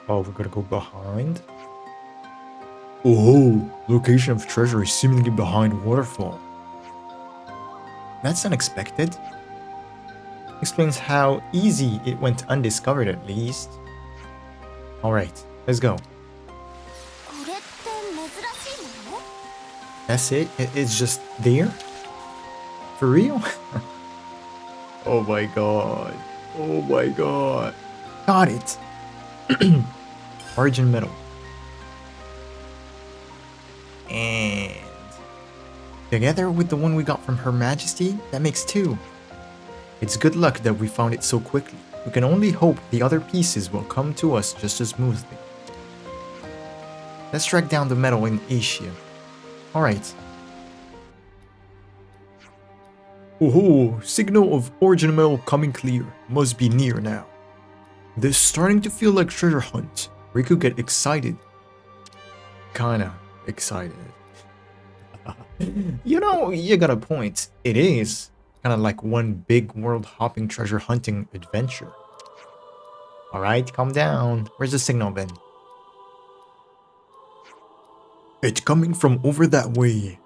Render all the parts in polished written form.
Oh, we're gonna go behind. Oh, location of treasure is seemingly behind waterfall. That's unexpected. Explains how easy it went undiscovered at least. Alright, let's go. That's it? It's just there? For real? Oh my god. Oh my god. Got it. Origin medal. And together with the one we got from Her Majesty, that makes 2. It's good luck that we found it so quickly. We can only hope the other pieces will come to us just as smoothly. Let's track down the medal in Asia. Alright. Oh, signal of origin medal coming clear. Must be near now. This starting to feel like treasure hunt. Riku get excited. Kinda excited. You know, you got a point. It is kinda like one big world hopping treasure hunting adventure. Alright, calm down. Where's the signal then? It's coming from over that way.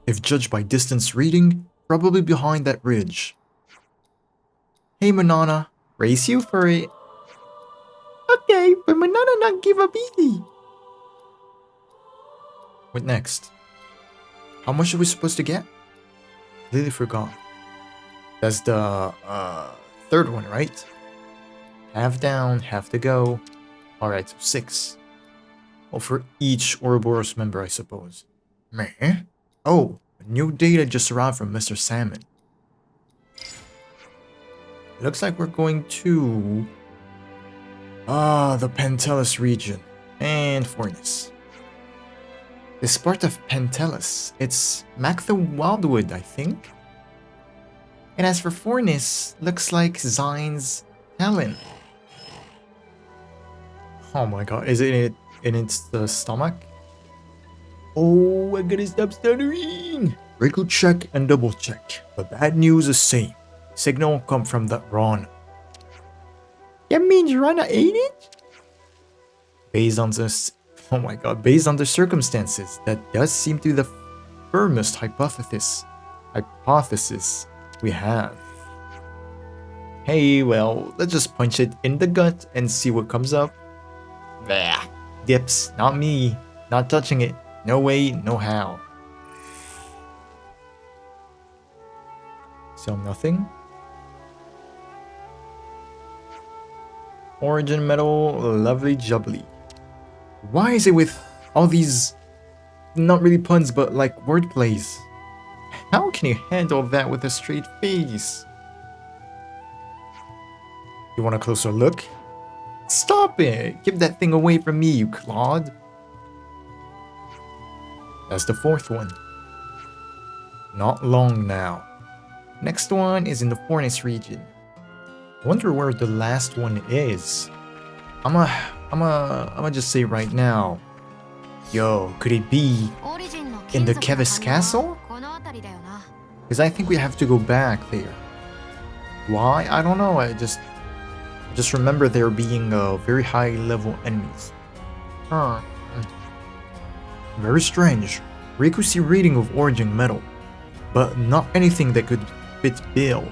If judged by distance reading, probably behind that ridge. Hey Manana, race you for it. Okay, but Manana not give up easy. What next? How much are we supposed to get? Lily forgot. That's the third one, right? Half down, half to go. Alright, so 6. Well, for each Ouroboros member, I suppose. Meh? Oh, new data just arrived from Mr. Salmon. Looks like we're going to the Pentelis region and Fornis. This part of Pentelis, it's Mactha Wildwood, I think. And as for Fornis, looks like Zine's Talon. Oh my god, is it in its stomach? Oh, I gotta stop stuttering! Riku check and double check, but bad news is same. Signal come from that Ron. That means Rana ate it? Based on this, oh my god, based on the circumstances, that does seem to be the firmest hypothesis we have. Hey, well, let's just punch it in the gut and see what comes up. Bah, dips, not me, not touching it. No way, no how. So nothing. Origin medal, lovely jubbly. Why is it with all these, not really puns, but like wordplays? How can you handle that with a straight face? You want a closer look? Stop it! Give that thing away from me, you clod. That's the 4th one. Not long now. Next one is in the Fornis region. I wonder where the last one is. I'ma just say right now. Yo, could it be in the Kevis Castle? Because I think we have to go back there. Why? I don't know. I just remember there being very high level enemies. Huh. Very strange. Riku see reading of origin medal, but not anything that could fit Bill.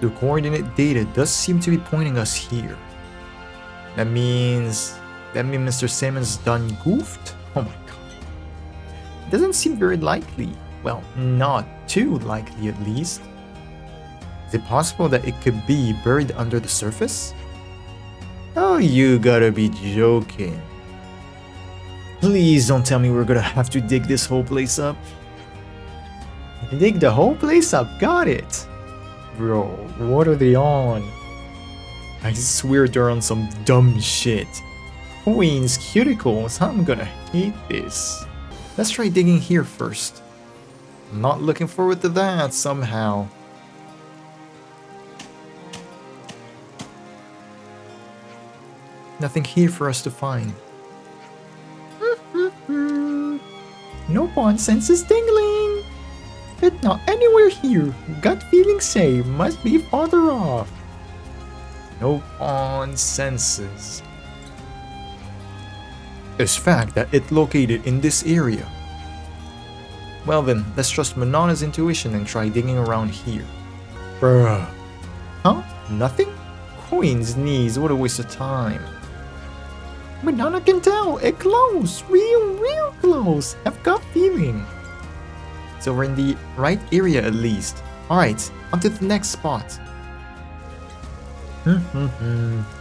The coordinate data does seem to be pointing us here. That means Mr. Salmon's done goofed? Oh my god. Doesn't seem very likely. Well, not too likely at least. Is it possible that it could be buried under the surface? Oh, you gotta be joking. Please don't tell me we're gonna have to dig this whole place up. Dig the whole place up, got it. Bro, what are they on? I swear they're on some dumb shit. Queen's cuticles, I'm gonna hate this. Let's try digging here first. I'm not looking forward to that somehow. Nothing here for us to find. No pawn sense is tingling. But not anywhere here. Gut feeling say must be farther off. No pawn senses. It's fact that it located in this area. Well then, let's trust Manana's intuition and try digging around here. Bruh. Huh? Nothing? Coins, knees, what a waste of time. Manana can tell, it close, real close. I've got feeling. So we're in the right area at least. Alright, on to the next spot.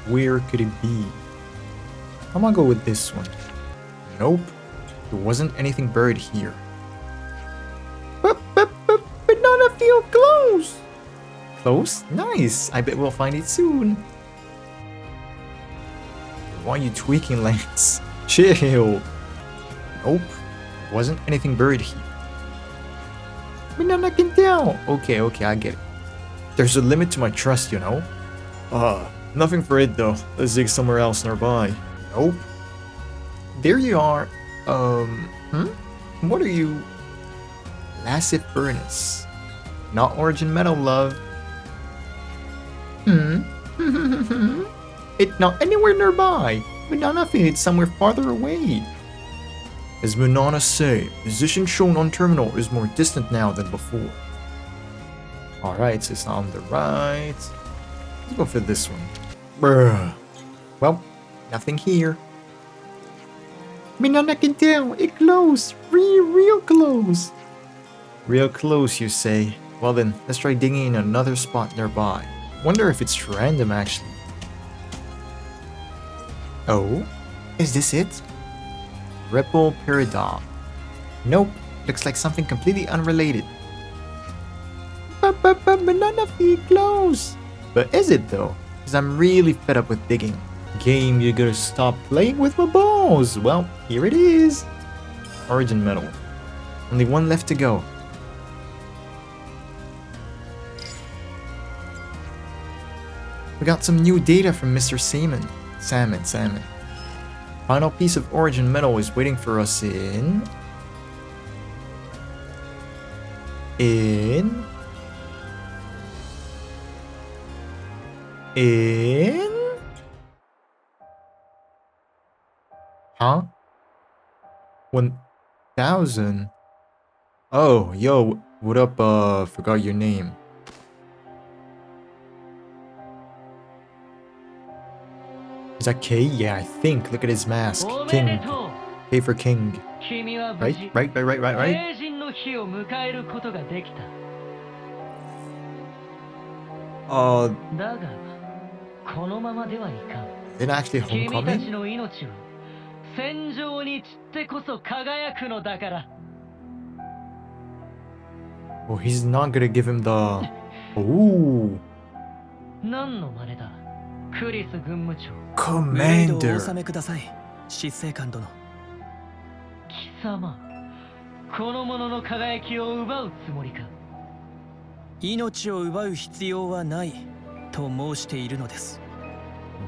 Where could it be? I'm gonna go with this one. Nope, there wasn't anything buried here. Banana feel close! Close? Nice, I bet we'll find it soon. Why are you tweaking, Lance? Chill. Nope, wasn't anything buried here. Banana can tell. Okay, I get it. There's a limit to my trust, you know? Nothing for it though. Let's dig somewhere else nearby. Nope. There you are. What are you? Massive furnace. Not origin metal, love. It's not anywhere nearby. Banana feed it's somewhere farther away. As Manana say, position shown on terminal is more distant now than before. Alright, so it's on the right. Let's go for this one. Bruh. Well, nothing here. Manana can tell, it close. Real close. Real close, you say? Well then, let's try digging in another spot nearby. Wonder if it's random actually. Oh? Is this it? Ripple Peridot. Nope, looks like something completely unrelated. Banana feet close. But is it though? Because I'm really fed up with digging. Game, you gotta stop playing with my balls. Well, here it is. Origin metal. Only one left to go. We got some new data from Mr. Salmon. Salmon. Final piece of origin metal is waiting for us in... Huh? 1,000? Oh, yo, what up, forgot your name. Is that K? Yeah, I think. Look at his mask. King. K for king. Right? Didn't actually homecoming? Oh, he's not gonna give him the... Ooh. Commander.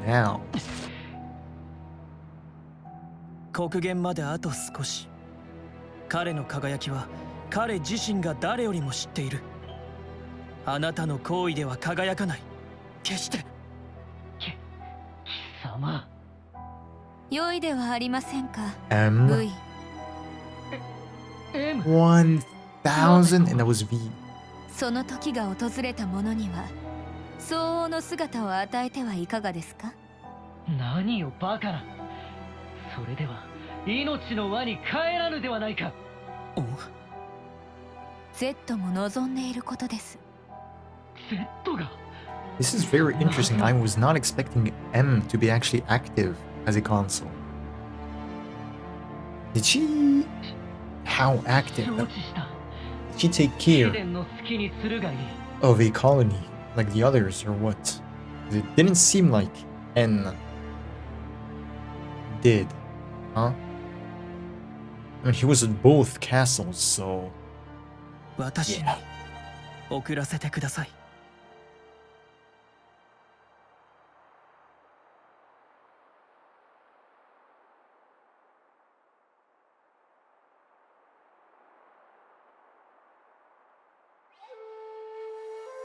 Now. 極限まであと少し。彼の輝きは彼自身が誰よりも知っている。あなたの行為では輝かない。決して。貴様。良いではありませんか。M 1000 and that was V。その時が訪れた者には相応の姿を与えてはいかがですか。何をバカな。それでは命の輪に帰らぬではないか。Z も望んでいることです。Z が This is very interesting. I was not expecting M to be actually active as a console. Did she... How active? Did she take care of a colony like the others or what? It didn't seem like N did. Huh? I mean, he was at both castles, so... Yeah.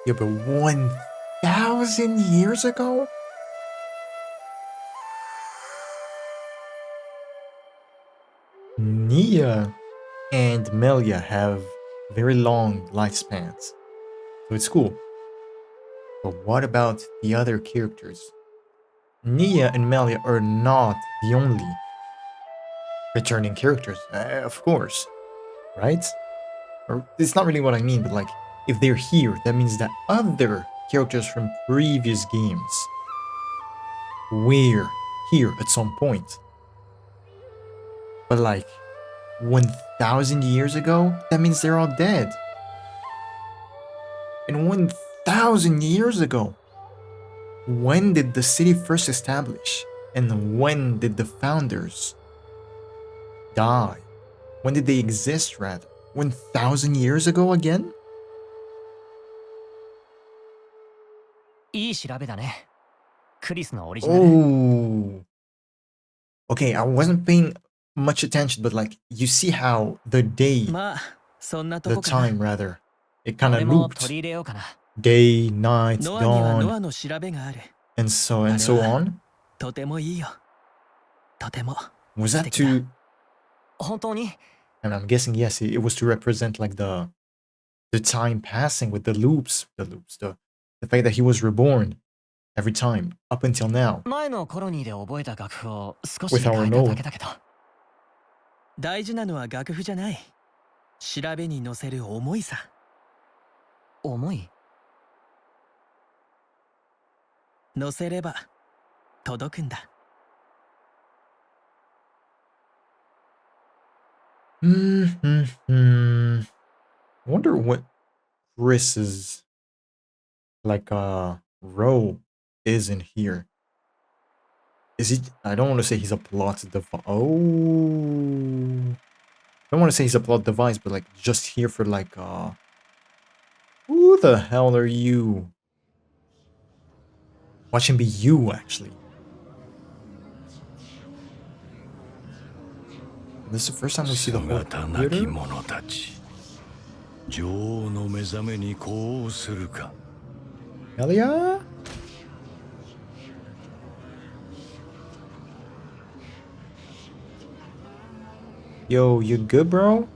Yeah, but 1,000 years ago? Nia and Melia have very long lifespans, so it's cool. But what about the other characters? Nia and Melia are not the only returning characters, of course, right? Or it's not really what I mean, but like, if they're here, that means that other characters from previous games were here at some point. But like, 1,000 years ago, that means they're all dead. And 1,000 years ago, when did the city first establish? And when did the founders die? When did they exist, rather? 1,000 years ago again? いい調べだね。クリスのオリジナル。Oh. Okay, I wasn't paying much attention, but like, you see how the day, まあ、そんなと the こかな。 time rather, it kind of 俺も looped. 取り入れようかな。 Day, night, ノアにはノ dawn, アの調べがある。 and so on. とてもいいよ。とても。 Was that to, 本当に and I'm guessing, yes, it was to represent like the time passing with the fact that he was reborn every time, up until now. 前のコロニーで覚えた楽譜を少し With 変 our えた note. だけだけど。大事なのは楽譜じゃない。調べに乗せる思いさ。思い乗せれば届くんだ。I wonder what Chris's like role is in here. Is he? I don't want to say he's a plot device. Oh, I don't want to say he's a plot device, but like just here for like who the hell are you? Watch him be you, actually. This is the first time we see the whole theater? Hell yeah! Yo, you good, bro?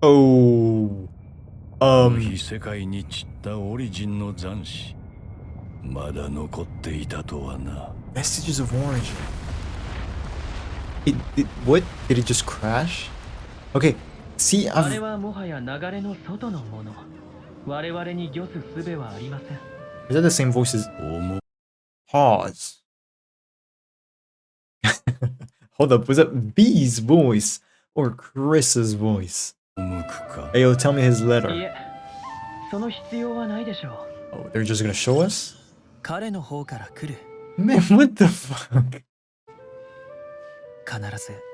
Oh. 異世界に散ったオリジンの残滓まだ残っていたとはな。 Vestiges of origin. What? Did it just crash? Okay, see, あれはもはや流れの外のもの。我々に御す術はありません。 Is that the same voice as... Pause. Hold up, was that B's voice or Chris's voice? Hey, yo, tell me his letter. いえ、その必要はないでしょう。 Oh, they're just gonna show us? 彼の方から来る。 Man, what the fuck? 必ず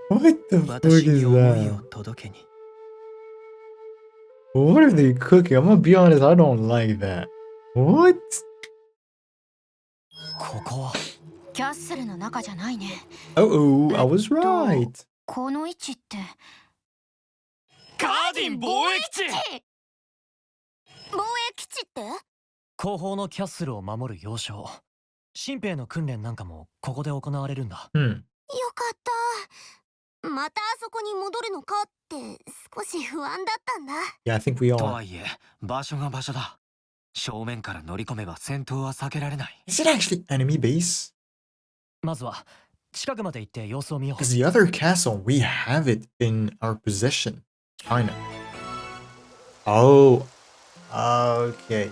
What the fuck 私 is に思いを that? 届けに。 What are they cooking? I'm gonna be honest, I don't like that. What? ここはキャッスルの中じゃないね。 Uh-oh, I was right. この位置って。ガーディン防衛基地。防衛基地って？後方のキャッスルを守る要衝。新兵の訓練なんかもここで行われるんだ。Hmm. よかった。またあそこに戻るのかって少し不安だったんだ。Yeah, I think we と all. はいえ、場所が場所だ。正面から乗り込めば戦闘は避けられない。 Is it actually enemy base? まずは近くまで行って様子を見よう。 Because the other castle, we have it in our possession. Kinda. Oh. Okay.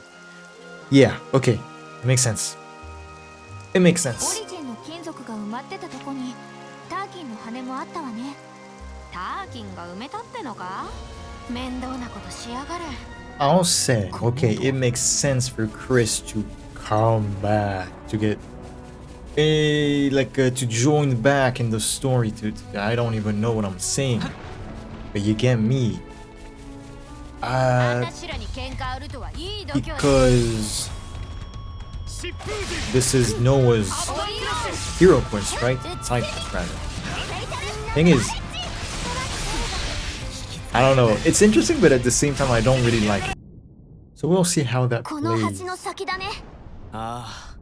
Yeah, okay. It makes sense. It makes オ sense. リジンの金属が埋まってたとこにターキンの羽もあったわね。ターキンが埋めたってのか？面倒なことしやがる。 I'll say, okay, it makes sense for Chris to come back, to get to join back in the story. I don't even know what I'm saying, but you get me. 私らに喧嘩売るとはいい度胸だ。 Because this is Noah's hero quest, right? Side quest, rather. Thing is, I don't know. It's interesting, but at the same time, I don't really like it. So we'll see how that この plays. 橋の先だね。あ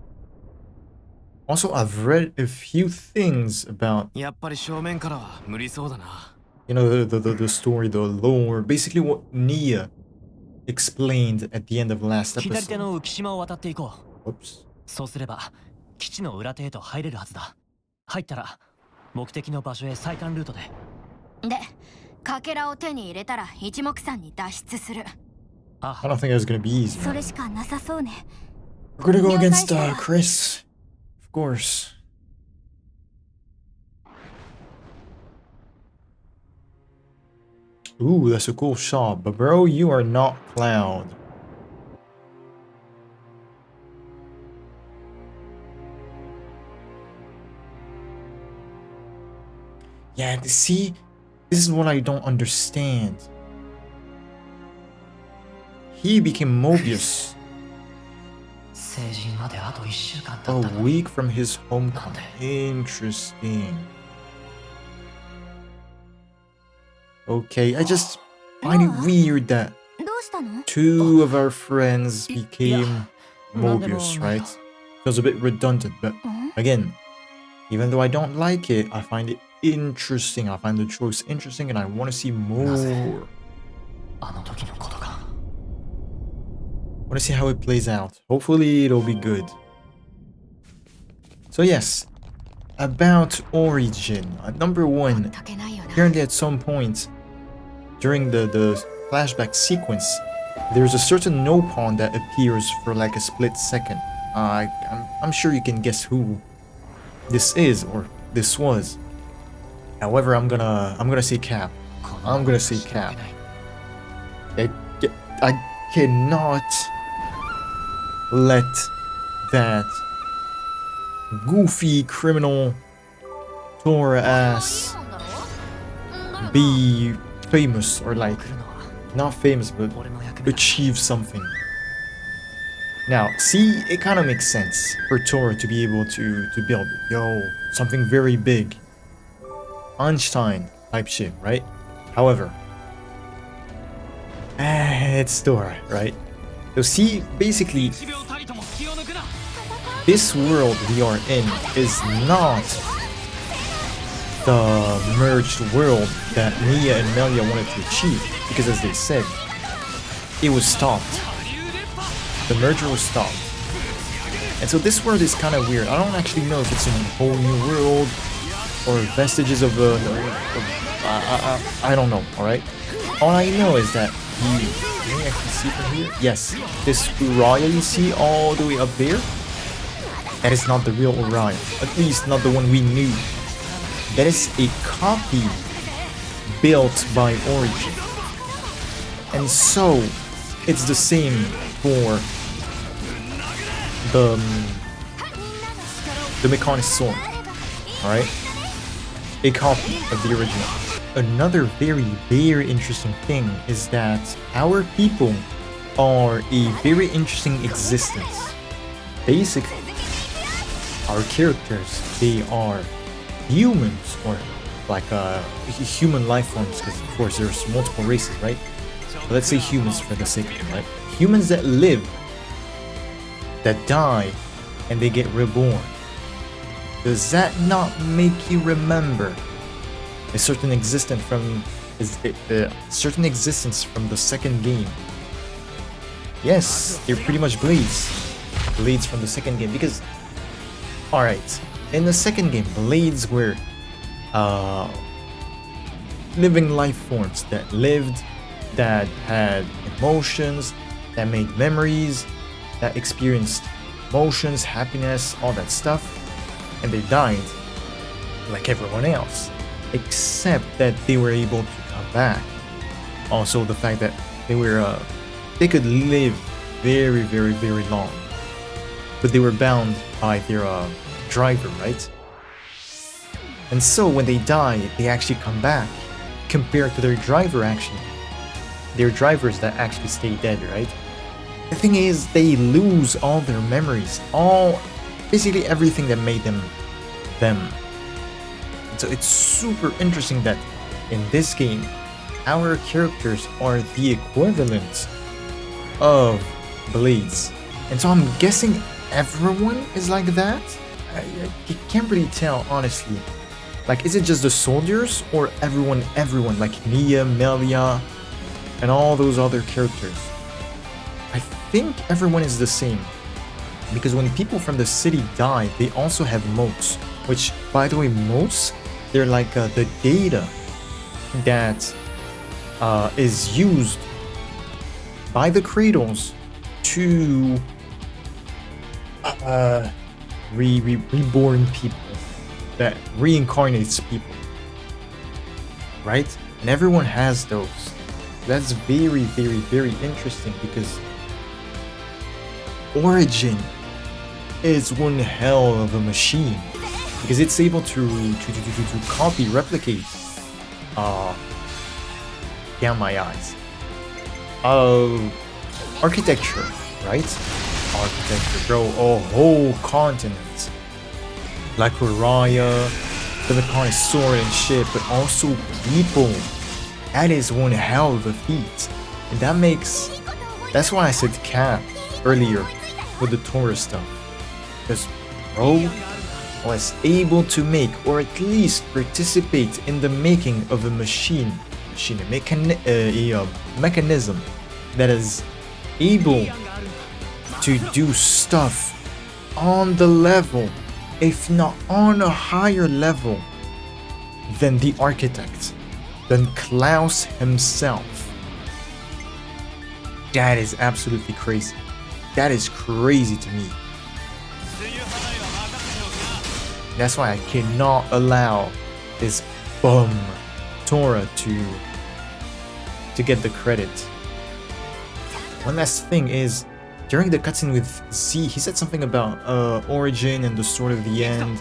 Also, I've read a few things about, あ、やっぱり正面からは無理そうだな。you know, the story, the lore, basically what Nia explained at the end of last 左手 episode. の浮島を渡っていこう。 Oops. そうすれば基地の裏手へと入れるはずだ。入ったら目的の場所へ最短ルートで。で、かけらを手に入れたら一目散に脱出する。あ I don't think it's gonna be easy. それしかなさそうね。 We're gonna go against Chris, of course. Ooh, that's a cool shot, but bro, you are not Cloud. Yeah, see, this is what I don't understand. He became Mobius 成人まであと1週間 a 経ったの。 week from his homecoming. Interesting. Okay, I just find it weird that どうしたの？ two of our friends became Yeah. Mobius, right? Feels a bit redundant, but ん？ again, even though I don't like it, I find it interesting. I find the choice interesting and I want to see more. あの時のことか。 I want to see how it plays out. Hopefully it'll be good. So yes, about Origin. Number 1, 解けないよな。 apparently at some point during the flashback sequence, there's a certain no pawn that appears for like a split second. I'm sure you can guess who this is or this was. However, I'm gonna say Cap. I'm gonna say Cap. I cannot let that goofy criminal Tora ass be famous or like not famous but 俺の役目だ。 achieve something. Now, see, it kind of makes sense for Tora to be able to build, something very big. Einstein type shit, right? However, it's Tora, right? So see, basically, 1秒たりとも気を抜くな。 this world we are in is not the merged world that Nia and Melia wanted to achieve, because as they said, it was stopped. The merger was stopped. And so this world is kind of weird. I don't actually know if it's a whole new world or vestiges of a... I don't know, alright? All I know is that can you actually see from here? Yes, this Uriah you see all the way up there, that is not the real Uriah. At least not the one we knew. That is a copy built by Origin. And so, it's the same for the Mechanic Sword. Alright? A copy of the original. Another very, very interesting thing is that our people are a very interesting existence. Basically, our characters, they are humans, or like human life forms, because of course there's multiple races, right? But let's say humans for the sake of it, right? Humans that live, that die, and they get reborn. Does that not make you remember a certain existence from certain existence from the second game? Yes, they're pretty much blades from the second game, because alright, in the second game, blades were living life forms that lived, that had emotions, that made memories, that experienced emotions, happiness, all that stuff, and they died like everyone else, except that they were able to come back. Also, the fact that they could live very, very, very long, but they were bound by their driver, right? And so when they die, they actually come back, compared to their driver actually. Their drivers that actually stay dead, right? The thing is, they lose all their memories, basically everything that made them them. And so it's super interesting that in this game, our characters are the equivalent of blades. And so I'm guessing everyone is like that? I can't really tell, honestly. Like, is it just the soldiers or everyone, like Nia, Melia, and all those other characters? I think everyone is the same. Because when people from the city die, they also have motes. Which, by the way, motes, they're like the data that is used by the cradles to reborn people, that reincarnates people, right? And everyone has those. That's very, very, very interesting because Origin is one hell of a machine because it's able to copy, replicate. Down my eyes. Architecture, right? Architecture, bro. A whole continent. Like Raya, the Mechanic Sword and shit, but also people. That is one hell of a feat. And that makes... That's why I said cap earlier with the Torah stuff. Because bro was able to make, or at least participate in the making of a mechanism that is able to do stuff on the level, if not on a higher level, than the architect, than Klaus himself. That is absolutely crazy. That is crazy to me. That's why I cannot allow this bum Torah to get the credit. One last thing is, during the cutscene with Z, he said something about Origin and the Sword of the End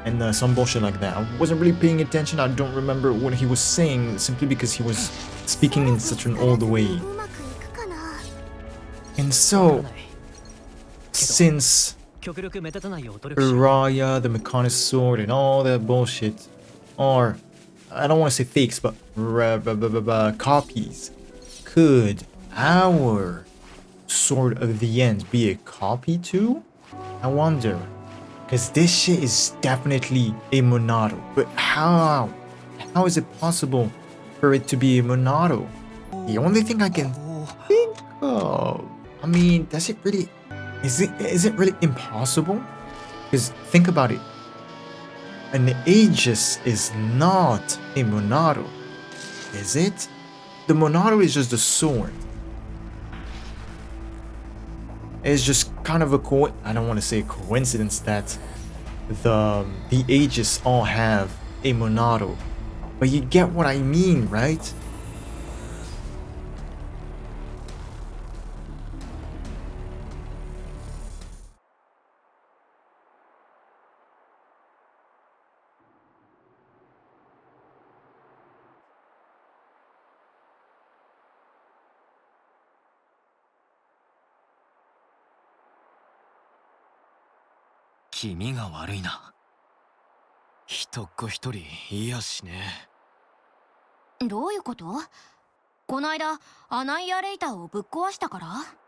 and some bullshit like that. I wasn't really paying attention. I don't remember what he was saying simply because he was speaking in such an old way. And so, since Raya, the Mechanic Sword, and all that bullshit are, I don't want to say fakes, but copies, could our Sword of the End be a copy too? I wonder. Because this shit is definitely a Monado. But how? How is it possible for it to be a Monado? The only thing I can think of... I mean, does it really... Is it really impossible? Because think about it. An Aegis is not a Monado, is it? The Monado is just the sword. It's just kind of a I don't want to say a coincidence that the Aegis all have a Monado. But you get what I mean, right?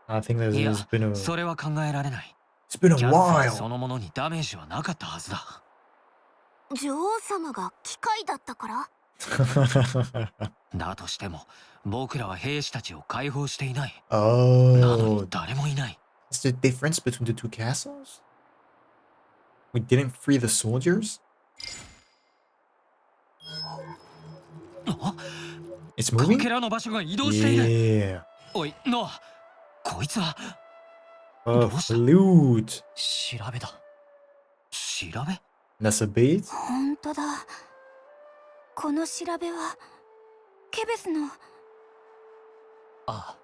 I think it's been a while. だとしても、僕らは兵士たちを解放していない。 Oh, なのに誰もいない。 it's the difference between the two castles? We didn't free the soldiers? It's moving? かけらの場所が移動している。 Yeah. おい、ノア、こいつは A flute. 調べだ。調べ？ That's a bait? 本当だ。この調べはケベスの。ああ、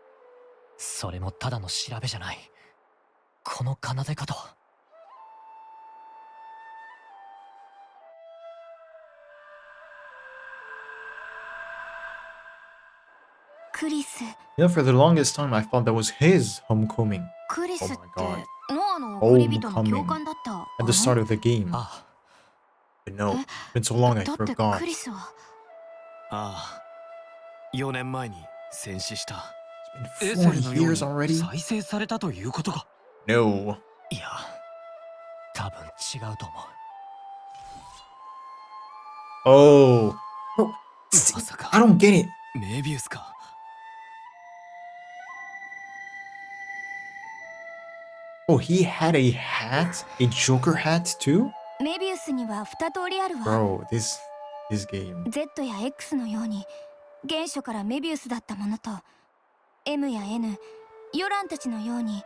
それもただの調べじゃない。この奏で方は。クリス。You know, for the longest time, I thought that was his homecoming. クリスって Oh my God. ノアの送り人の教官だった。 At the start of the game. あ But no, it's been so long I だって forgot. クリスは。あ、4年前に戦死した。It's エ In セル 4のよう years に already? 再生されたということか。 No. いや、多分違うと思う。 Oh. Bro, see, まさか I don't get it. メビウスか。 Oh, he had a hat? A Joker hat too? メビウスには2通りあるわ。 Bro, this game. Z や X のように原初からメビウスだったものと M や N、ヨランたちのように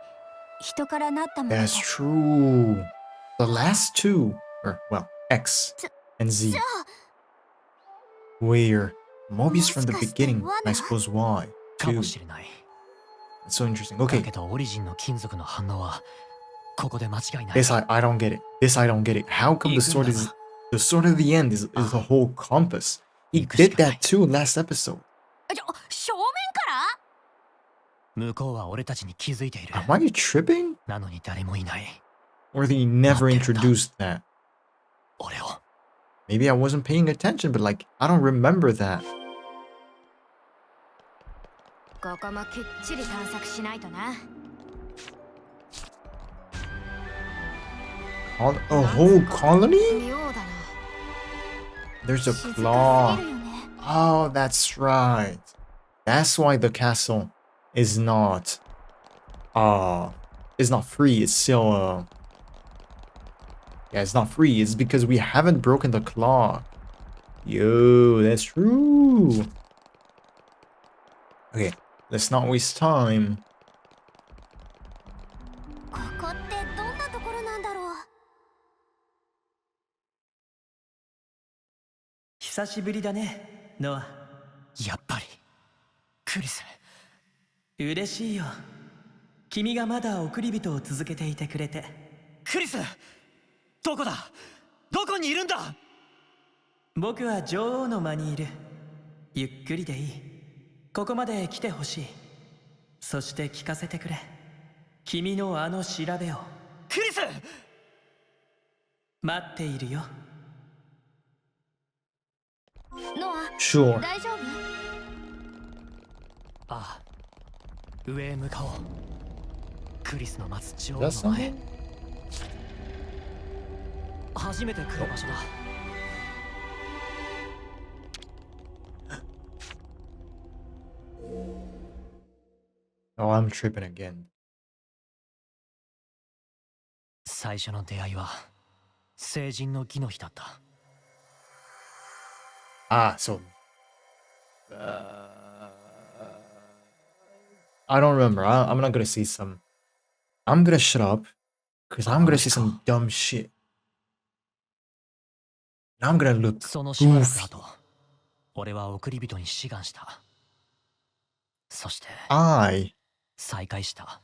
人からなったものと。 That's true. The last two, or well, X and Z, じゃ were Mobius from the もしかして beginning. 罠？ I suppose why か too. もしれない。 That's so interesting. だ Okay, けどオリジンの金属の反応はここで間違いない。 this I don't get it. This I don't get it. How come the sword is the sword of the end is the whole compass? He did that too last episode. 正面か向こうは俺たちに気づいている。 Am I tripping? なのに誰もいない。 Or they never introduced that? 俺を Maybe I wasn't paying attention, but like I don't remember that. ら？ここもきっちり探索しないとな。 A whole colony? 妙だな。 There's a 静かすぎ claw. るよね。 Oh, that's right. That's why the castle is not free. It's still yeah, it's not free. It's because we haven't broken the claw. Yo, that's true. Okay, let's not waste time. ここってどんなところなんだろう。久しぶりだね、ノア。やっぱりクリス。嬉しいよ。君がまだ送り人を続けていてくれて。クリス、どこだ？どこにいるんだ？僕は女王の間にいる。ゆっくりでいい。ここまで来てほしい。そして聞かせてくれ。君のあの調べを。クリス！待っているよ。ノア、 Sure. 大丈夫？ああ、上へ向かおう。クリスの待つ女王 That's の前。 something? 初めて来る場所だ。 Oh, I'm tripping again. 最初の出会いは成人の儀の日だった。 Ah, so I don't remember. I'm not gonna say some. I'm gonna shut up because I'm gonna say some dumb shit. And I'm gonna look そのしばらく goofy. 後、俺は送り人に志願した。そして I 再会した。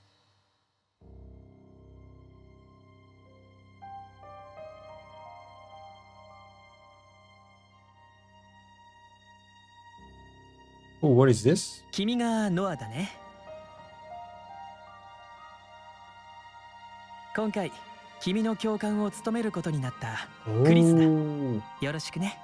Oh, what is this? 君がノアだね。今回君の教官を務めることになったクリスだ。 Oh. よろしくね。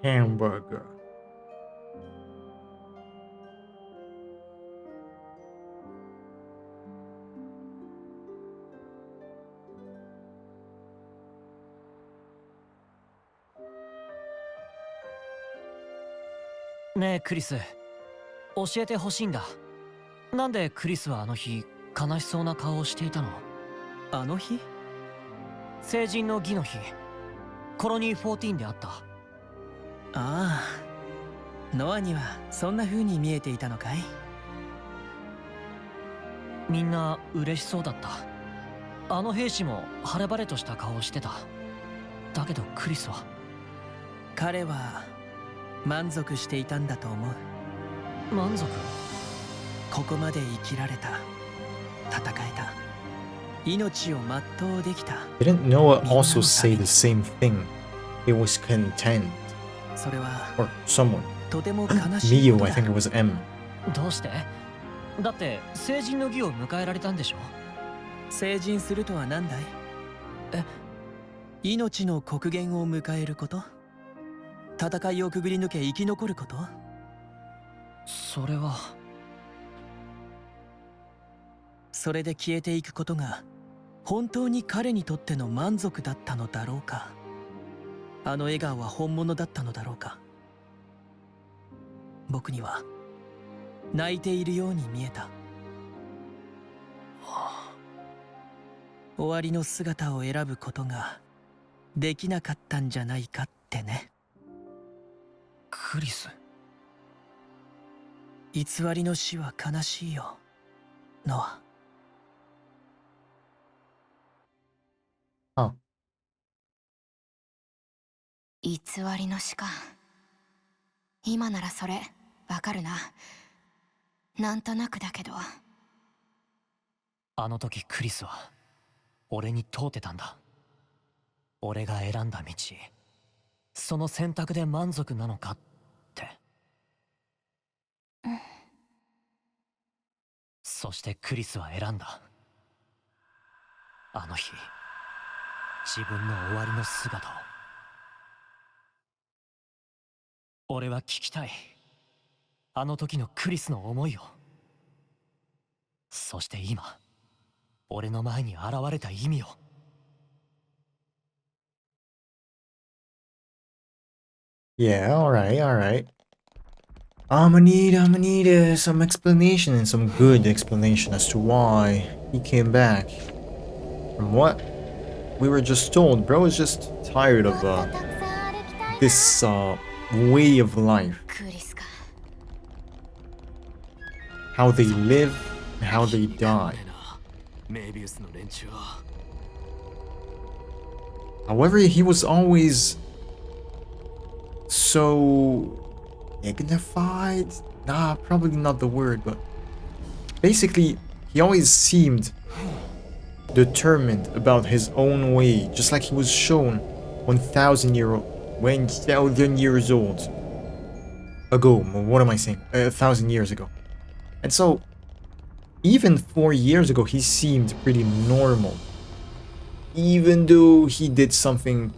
Hamburger.「ねえクリス、教えてほしいんだ。なんでクリスはあの日悲しそうな顔をしていたの？あの日？成人の儀の日、コロニー14であった。ああ、ノアにはそんな風に見えていたのかい？みんな嬉しそうだった。あの兵士も晴れ晴れとした顔をしてた。だけどクリスは、彼は満足していたんだと思う。満足。ここまで生きられた。戦えた。命を全うできた。 Didn't Noah also say the same thing? He was content. それは Or someone. とても悲しいこ Mio, と I だ。 think it was M. どうして？だって成人の儀を迎えられたんでしょ？成人するとは何だい？命の刻限を迎えること？戦いをくぐり抜け生き残ること？それは。それで消えていくことが本当に彼にとっての満足だったのだろうか。あの笑顔は本物だったのだろうか。僕には泣いているように見えた。終わりの姿を選ぶことができなかったんじゃないかってね。クリス。偽りの死は悲しいよ、ノア。Huh. 偽りの死か。今ならそれわかるな。なんとなくだけど。あの時クリスは俺に問うてたんだ。俺が選んだ道、その選択で満足なのかって。そしてクリスは選んだ。あの日自分の終わりの姿を。俺は聞きたい、あの時のクリスの思いを。そして今俺の前に現れた意味を。Yeah, alright. I'm gonna need some explanation and some good explanation as to why he came back. From what we were just told, bro is just tired of this way of life. クリスか。 How they live and how they die. メビウスの連中は。 However, he was always so dignified. Nah, probably not the word, but basically, he always seemed determined about his own way, just like he was shown 1,000 years old ago. What am I saying? 1,000 years ago. And so, even 4 years ago, he seemed pretty normal. Even though he did something.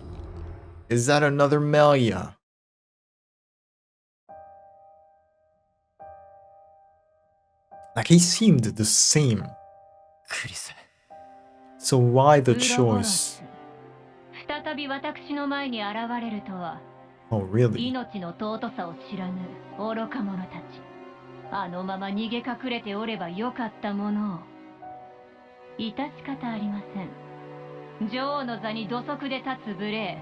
Is that another Melia? Like, he seemed the same. クリス。 So why the choice? 再び私の前に現れるとは。 Oh, really? 命の尊さを知らぬ愚か者たち。あのまま逃げ隠れておればよかったものを。致し方ありません。女王の座に土足で立つ無礼。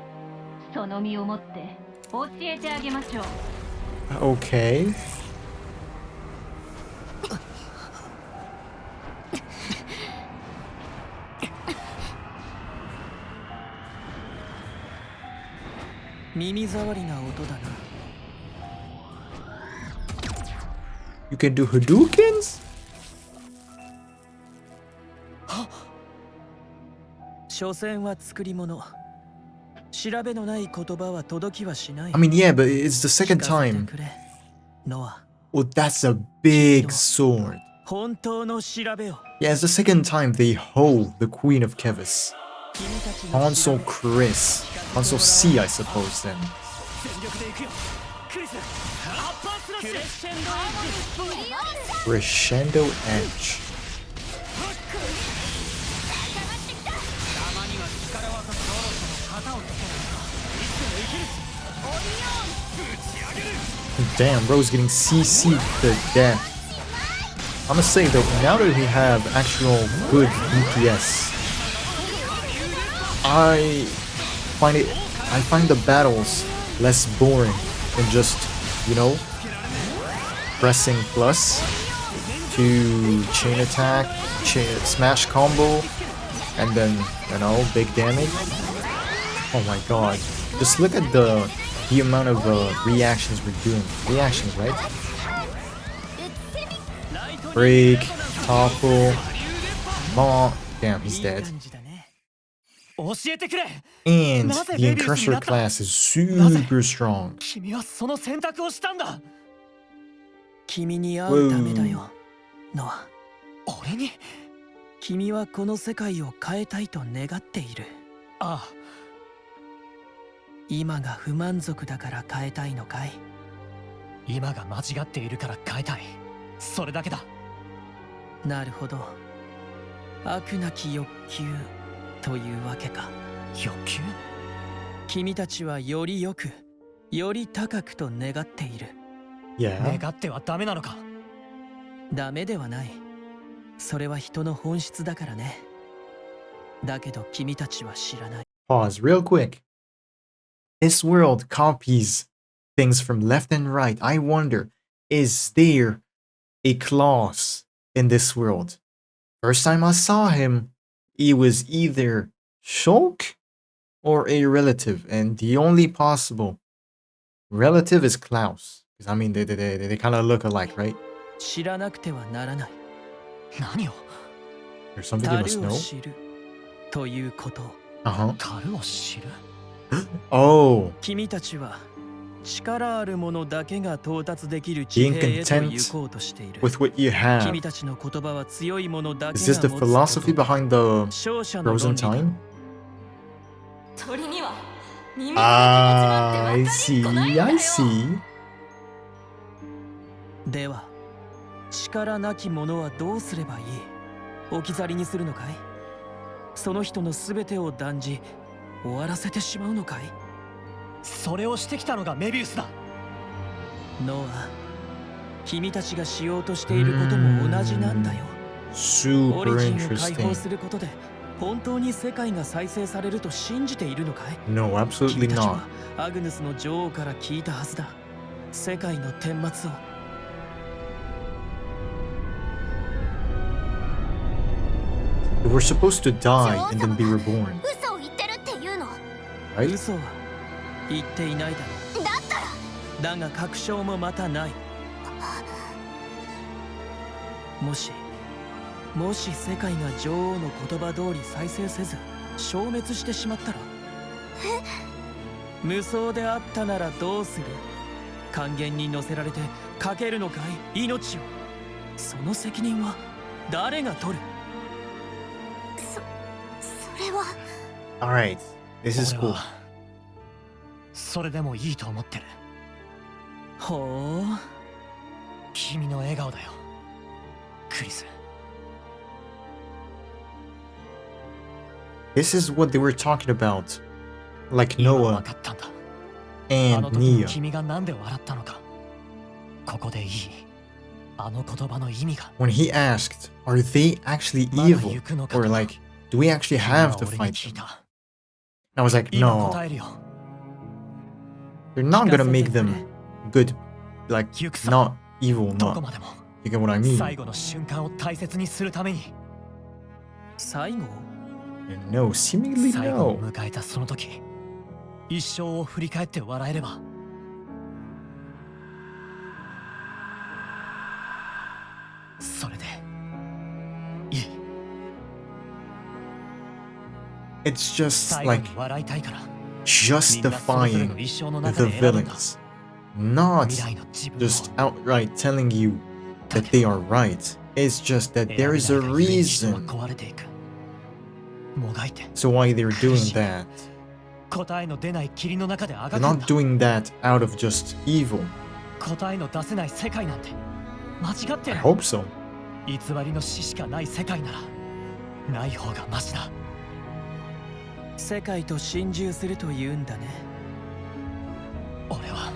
その身をもって教えてあげましょう。 Okay. You can do Hadoukens? 所詮は作り物。調べのない言葉は届きはしない。 I mean, yeah, but it's the second 聞かせて time. くれ、ノア。 Oh, that's a big sword. 本当の調べを。 Yeah, it's the second time they hold the Queen of Kevis. 君たちの Console Chris. Console C, I suppose, then. 全力で行くよ。クリス、アッパースラッシュ。クレッシェンドエッジ。 Crescendo Edge. たまには力技そろそろ型をつけないか。いつも生きる。ぶち上げる。 Damn, bro's getting CC'd to death. I'm gonna say though, now that we have actual good DPS, I find the battles less boring than just, you know, pressing plus to chain attack, smash combo, and then, you know, big damage. Oh my god. Just look at the amount of reactions we're doing. Reactions, right? break, topple, maw. Damn, he's dead. And the Incursor class is super strong. 君はその選択をしたんだ。君に会うためだよ、ノア。俺に？君はこの世界を変えたいと願っている。ああ。今が不満足だから変えたいのかい？今が間違っているから変えたい。それだけだ。なるほど。悪なき欲求というわけか。欲求？君たちはより良く、より高くと願っている。Yeah. 願ってはダメなのか？ダメではない。それは人の本質だからね。だけど君たちは知らない。Pause real quick. This world copies things from left and right. I wonder, is there a clause in this world? First time I saw him, he was either Shulk or a relative, and the only possible relative is Klaus. Because I mean, they kind of look alike, right? 知らなくてはならない。何を？ There's something you must 樽を know. 知るということ。Uh-huh. 樽を知る？ Oh. 君たちは力あるものだけが到達できる地平へと行こうとしている。 With what you have. 君たちの言葉は強いものだけ Is this が the 持つこと。 philosophy behind the 勝者の frozen 論理だ。 time? 鳥にはミミズの気持ち Ah, なん I て分かりっこないん see, だ I よ。 see. では力なき者はどうすればいい？置き去りにするのかい？その人のすべてを断じ終わらせてしまうのかい？それをしてきたのがメビウスだ。ノア、君たちがしようとしていることも同じなんだよ。オ Super リジンを解放 interesting. することで本当に世界が再生されると信じているのかい？ No, absolutely 君たち not. はアグヌスの女王から聞いたはずだ。世界の顛末を。They were supposed to die and then be reborn, 嘘を言ってるっていうの。 right? 嘘は言っていないだろう。だったらだが確証もまたない。もし世界が女王の言葉通り再生せず消滅してしまったら、無双であったならどうする？還元に乗せられてかけるのかい？命を。その責任は誰が取る？それは Alright, this is 俺 cool. はそれでもいいと思ってる。ほう、君の笑顔だよ、クリス。 This is what they were talking about. Like 今分 Noah かったんだ。あ and の時に Nia. 君がなんで笑ったのか。ここでいい。あの言葉の意味が。 When he asked, are they actually まだ evil? 行くのか Or と。 like, do we actually 君 have は to 俺に fight 聞い them? た。 I was like, 今 no, 答えるよ。 they're not 聞か gonna せ make てくれ。 them good. Like, 行くさ。 not evil, どこ not. までも。 You get what I mean? 最後の瞬間を大切にするために。最後？ No, seemingly 最後を no. 迎えたその時、一生を振り返って笑えれば。それでいい。 It's just 最後 like に笑いたいから。 justifying 一生の中 the で選ぶんだ。 villains, not 未来の自分を just outright telling you that they are right. It's just that there is a 選びないがゆえに人は reason 壊れていく。もがいて so why they're doing that. 答えの出ない霧の中であが They're くん not だ。 doing that out of just evil. 答えの出せない世界なんて間違って I る。 hope so. 偽りの死しかない世界ならない方がマシだ。世界と心中するというんだね。俺は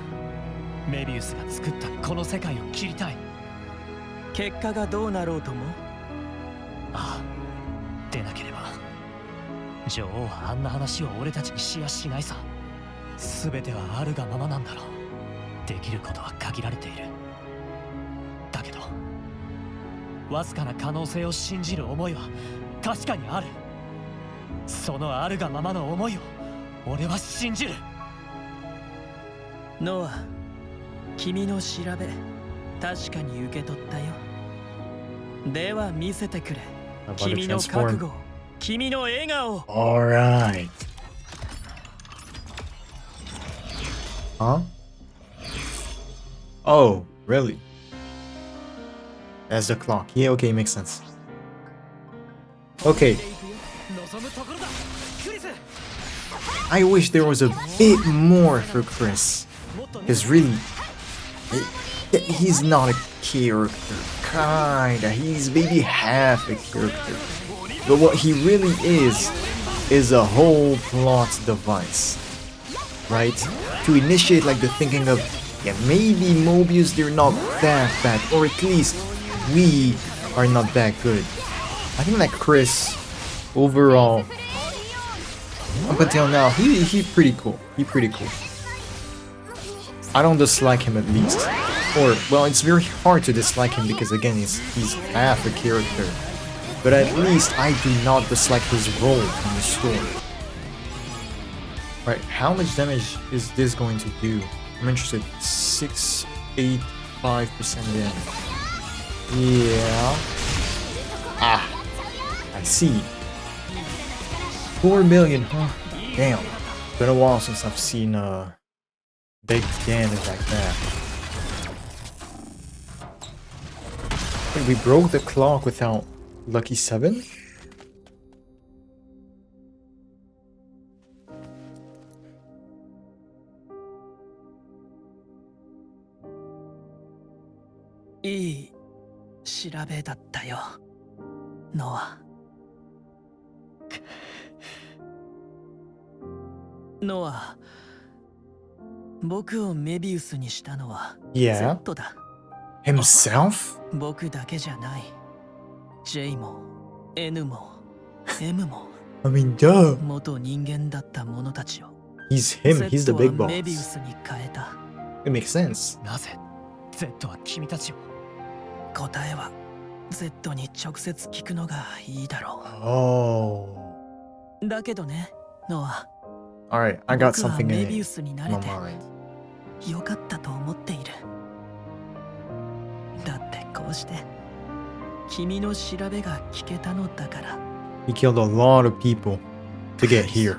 メビウスが作ったこの世界を切りたい。結果がどうなろうとも。ああ、でなければ女王はあんな話を俺たちにしやしないさ。全てはあるがままなんだろう。できることは限られている。だけどわずかな可能性を信じる思いは確かにある。そのあるがままの思いを俺は信じる。ノア、君の調べ確かに受け取ったよ。では見せてくれ。 I'm about to 君の transform. 覚悟、君の笑顔。 Alright. Huh? Oh, really? That's the clock. Yeah, okay, makes sense. Okay. I wish there was a bit more for Chris. Because really, he's not a character. Kinda. He's maybe half a character. But what he really is a whole plot device. Right? To initiate like the thinking of, yeah, maybe Mobius, they're not that bad. Or at least we are not that good. I think that Chris, overall, up until now, he's pretty cool. He's pretty cool. I don't dislike him at least. Or, well, it's very hard to dislike him because again, he's half a character. But at least I do not dislike his role in the story. Right, how much damage is this going to do? I'm interested. 685% damage. Yeah. Ah, I see. 4 million, huh? Damn. Been a while since I've seen big damage like that. Wait, we broke the clock without Lucky 7?いい調べだったよ、ノア。ノア、僕をメビウスにしたのは Yeah. Z だ。 Himself? 僕だけじゃない。J も N も M も I mean, duh. 元人間だった者たちを He's him. He's the big Z はメビウ boss. スに変えた。 It makes sense. なぜ Z は君たちを。答えは Z に直接聞くのがいいだろ Oh. う。だけどね、ノア。 Alright, I got 僕は something メ in ビウスになれ my て mind. よかったと思っている。だってこうして君の調べが聞けたのだから。 He killed a lot of people to get here.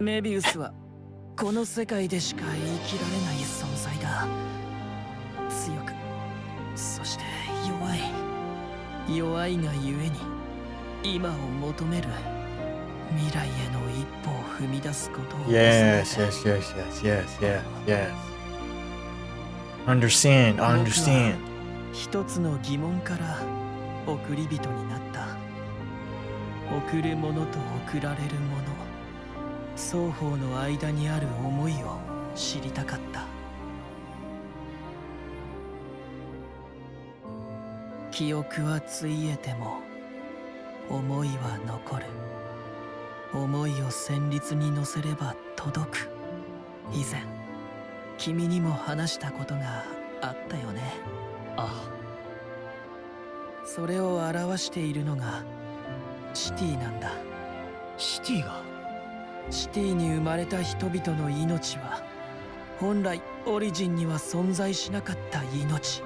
メビウスはこの世界でしか言い切られない存在だ。強く、そして弱い。弱いがゆえに今を求める未来への一歩を踏み出すことを忘れ Yes, て。 yes, yes, yes, yes, yes, yes. Understand, I understand. 一つの疑問から送り人になった。送るものと送られるもの、双方の間にある思いを知りたかった。記憶はついえても思いは残る。思いを旋律に乗せれば届く。以前君にも話したことがあったよね。あそれを表しているのがシティなんだ。あ、シティが。シティに生まれた人々の命は本来オリジンには存在しなかった命。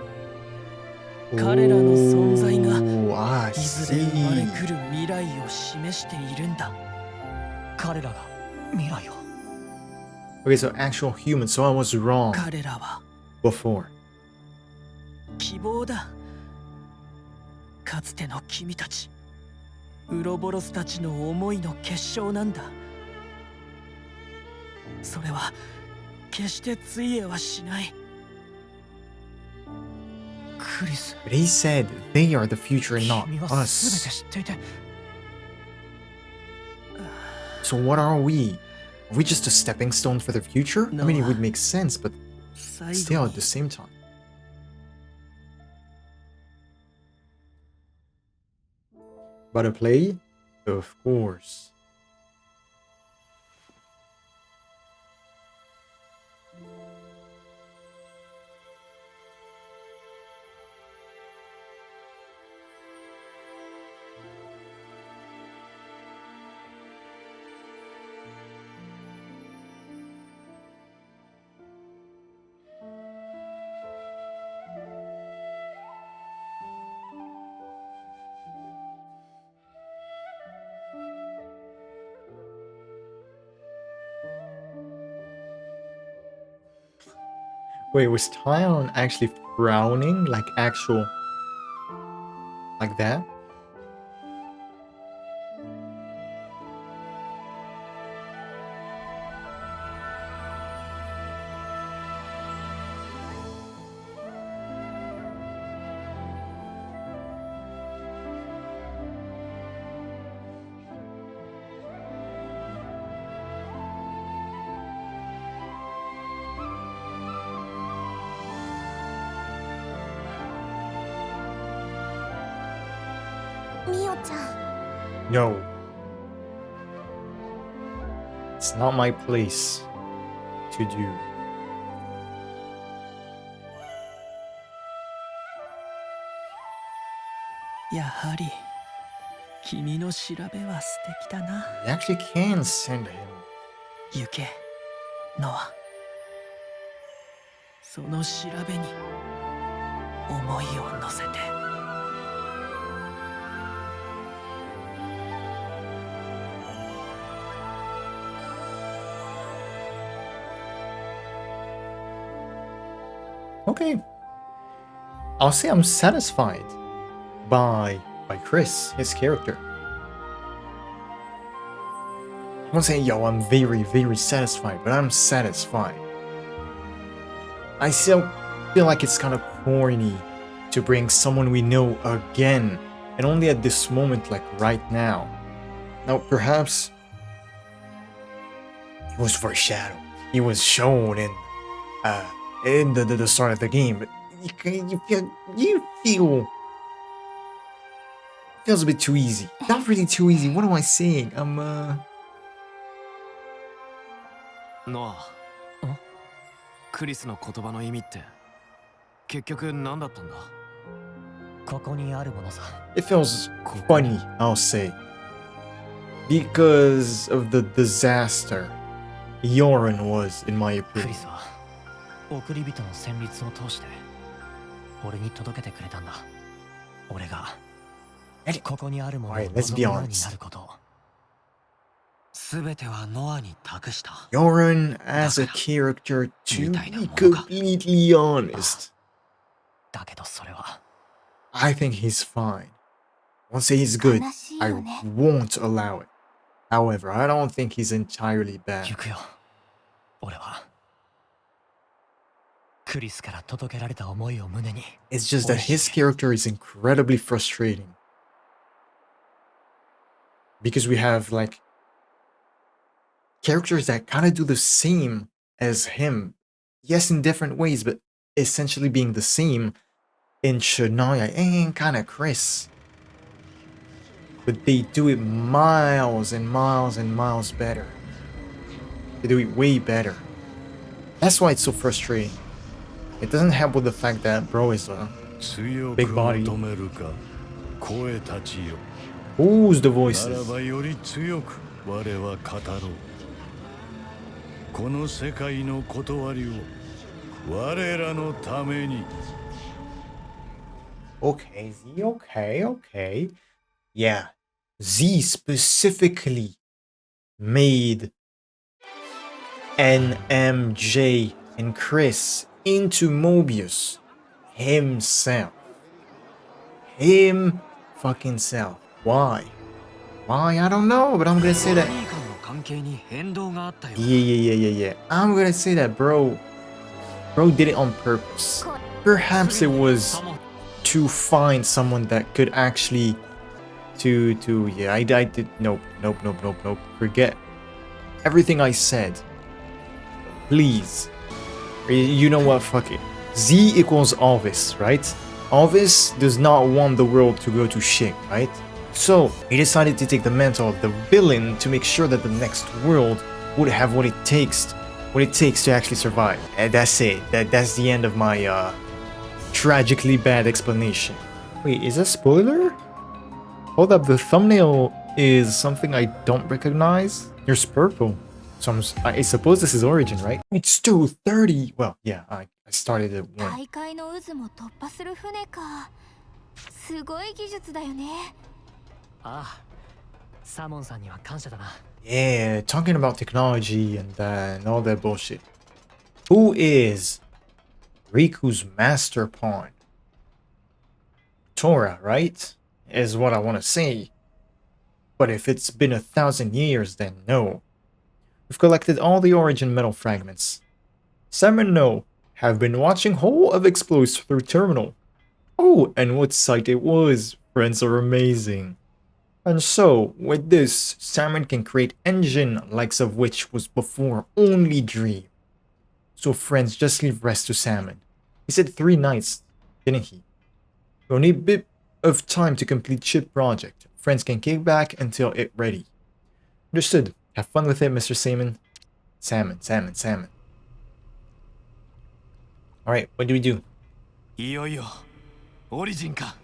彼らの存在が Oh, I いずれ生まれ see. 来る未来を示しているんだ。彼らが未来を。 Okay, so actual humans, so I was wrong 彼らは before. 希望だ。かつての君たち、ウロボロスたちの思いの結晶なんだ。それは決してついえはしない。クリス、 But he said they are the future and not 君は全て us. 知っていて。 So what are we? Are we just a stepping stone for the future? I mean, it would make sense, but 最 still 後 at the に same time. About to play? Of course. Wait, was Tyon actually frowning? Like actual... Like that? No. It's not my place to do. やはり君の調べは素敵だな。 You actually can send him. 行け、ノア。その調べに思いを乗せて。 Okay. I'll say I'm satisfied by Chris, his character. I'm not saying, yo, I'm very, very satisfied, but I'm satisfied. I still feel like it's kind of corny to bring someone we know again, and only at this moment, like right now. Now, perhaps it was foreshadowed. He was shown in the start of the game, but you feel feels a bit too easy. Not really too easy. What am I saying?ノア、クリスの言葉の意味って結局何だったんだ？ここにあるものさ。 It feels funny, I'll say, because of the disaster Yoren was, in my クリ opinion. スは送り人の旋律を通して俺に届けてくれたんだ。俺がここにあるものを Alright, let's 望 be むように honest. なること。 すべてはノアに託した。 Yoren as a character, to be completely honest, だけどそれは I think he's fine. I won't say he's good. I won't allow it. However, I don't think he's entirely bad. 行くよ。俺はクリスから届けられた思いを胸に。 It's just that his character is incredibly frustrating. Because we have, like, characters that kind of do the same as him. Yes, in different ways, but essentially being the same in Shania and kind of Chris. But they do it miles and miles and miles better. They do it way better. That's why it's so frustrating. It doesn't help with the fact that bro is a big body. Who's the voices? この世界の断りを我らのために Okay, Z, okay. Yeah, Z specifically made NMJ and Chris into Mobius himself. Him fucking self. Why? Why? I don't know, but I'm gonna say that. 関係に変動があったよ。 Yeah. I'm gonna say that bro did it on purpose. Perhaps it was to find someone that could actually yeah, I did nope. Forget everything I said. Please. You know what? Fuck it. Z equals Alvis, right? Alvis does not want the world to go to shit, right? So he decided to take the mantle of the villain to make sure that the next world would have what it takes to actually survive. And that's it. That's the end of my tragically bad explanation. Wait, is that spoiler? Hold up, the thumbnail is something I don't recognize. Here's purple. So I suppose this is Origin, right? It's 2:30. Well, yeah, I started at 1. 大海の渦も突破する船か。すごい技術だよね。ああ、サモンさんには感謝だな。 Yeah, talking about technology and all that bullshit. Who is Riku's master pawn. Torah, right? Is what I want to say. But if it's been 1,000 years, then no. We've collected all the origin metal fragments. Sam and No have been watching whole of exploits through terminal. Oh, and what sight it was! Friends are amazing. And so, with this, Salmon can create engine likes of which was before only dream. So friends, just leave rest to Salmon. He said 3 nights, didn't he? We'll need a bit of time to complete ship project. Friends can kick back until it ready. Understood. Have fun with it, Mr. Salmon. Salmon. Alright, what do we do? いよいよオリジンか。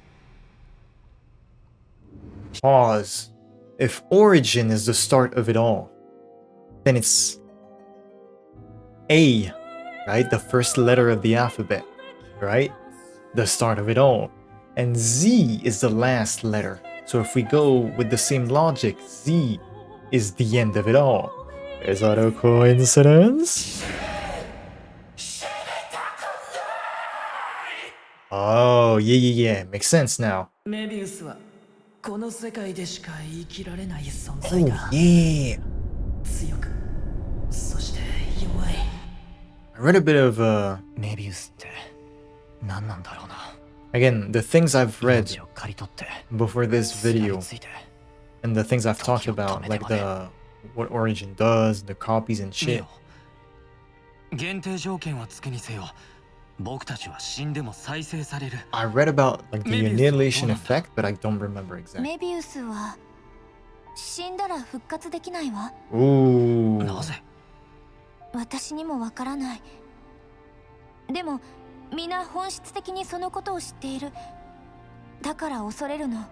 Pause. If origin is the start of it all, then it's A, right? The first letter of the alphabet, right? The start of it all. And Z is the last letter. So if we go with the same logic, Z is the end of it all. Is that a coincidence? Oh, yeah. Makes sense now. メビウスはこの世界でしか生きられない存 Oh, 在だ。 yeah. 強く、そして弱い。 I read a bit of, メビウスって何なんだろうな。 again, the things I've read 命を刈り取って before this すがり video ついて and the things I've talked about, like what origin does, the copies and 見 shit. よ。限定条件はつくにせよ。僕たちは死んでも再生される。 I read about like the Maybe it's annihilation one. effect, but I don't remember exactly. メビウスは死んだら復活できないわ。 Ooh. なぜ？私にもわからない。でも皆本質的にそのことを知っている。だから恐れるの。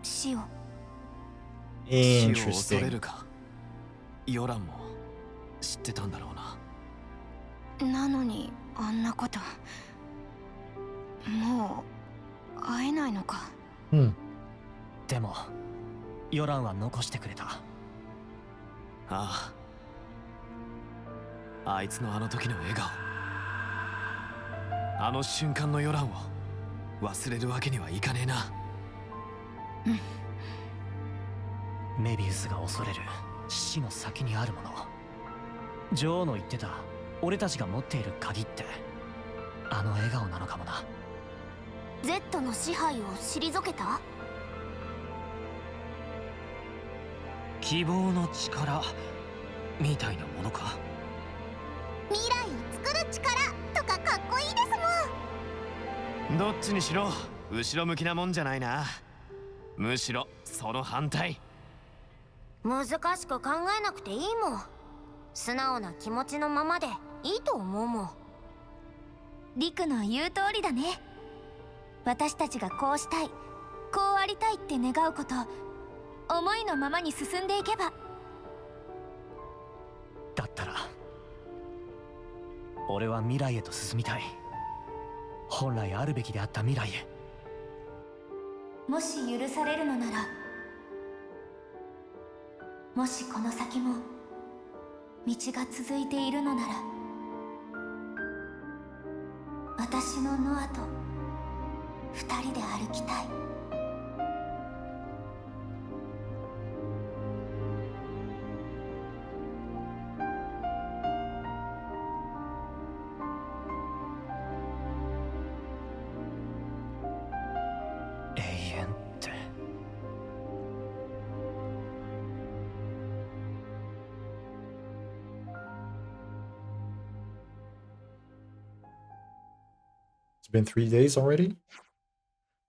死を。死を恐れ Interesting. るか。ヨランも知ってたんだろうな。なのにあんなこと。もう会えないのか。Hmm. でもヨランは残してくれた。ああ。あいつのあの時の笑顔。あの瞬間のヨランを忘れるわけにはいかねえな。メビウスが恐れる死の先にあるもの。女王の言ってた俺たちが持っている鍵ってあの笑顔なのかもな。 Z の支配を退けた？希望の力みたいなものか。未来を作る力とかかっこいいですもん。どっちにしろ後ろ向きなもんじゃないな。むしろその反対。難しく考えなくていいもん。素直な気持ちのままでいいと思うもん。リクの言う通りだね。私たちがこうしたい、こうありたいって願うこと、思いのままに進んでいけば。だったら俺は未来へと進みたい。本来あるべきであった未来へ。もし許されるのなら、もしこの先も道が続いているのなら、私のノアと二人で歩きたい。永遠って。 It's been 3 days already?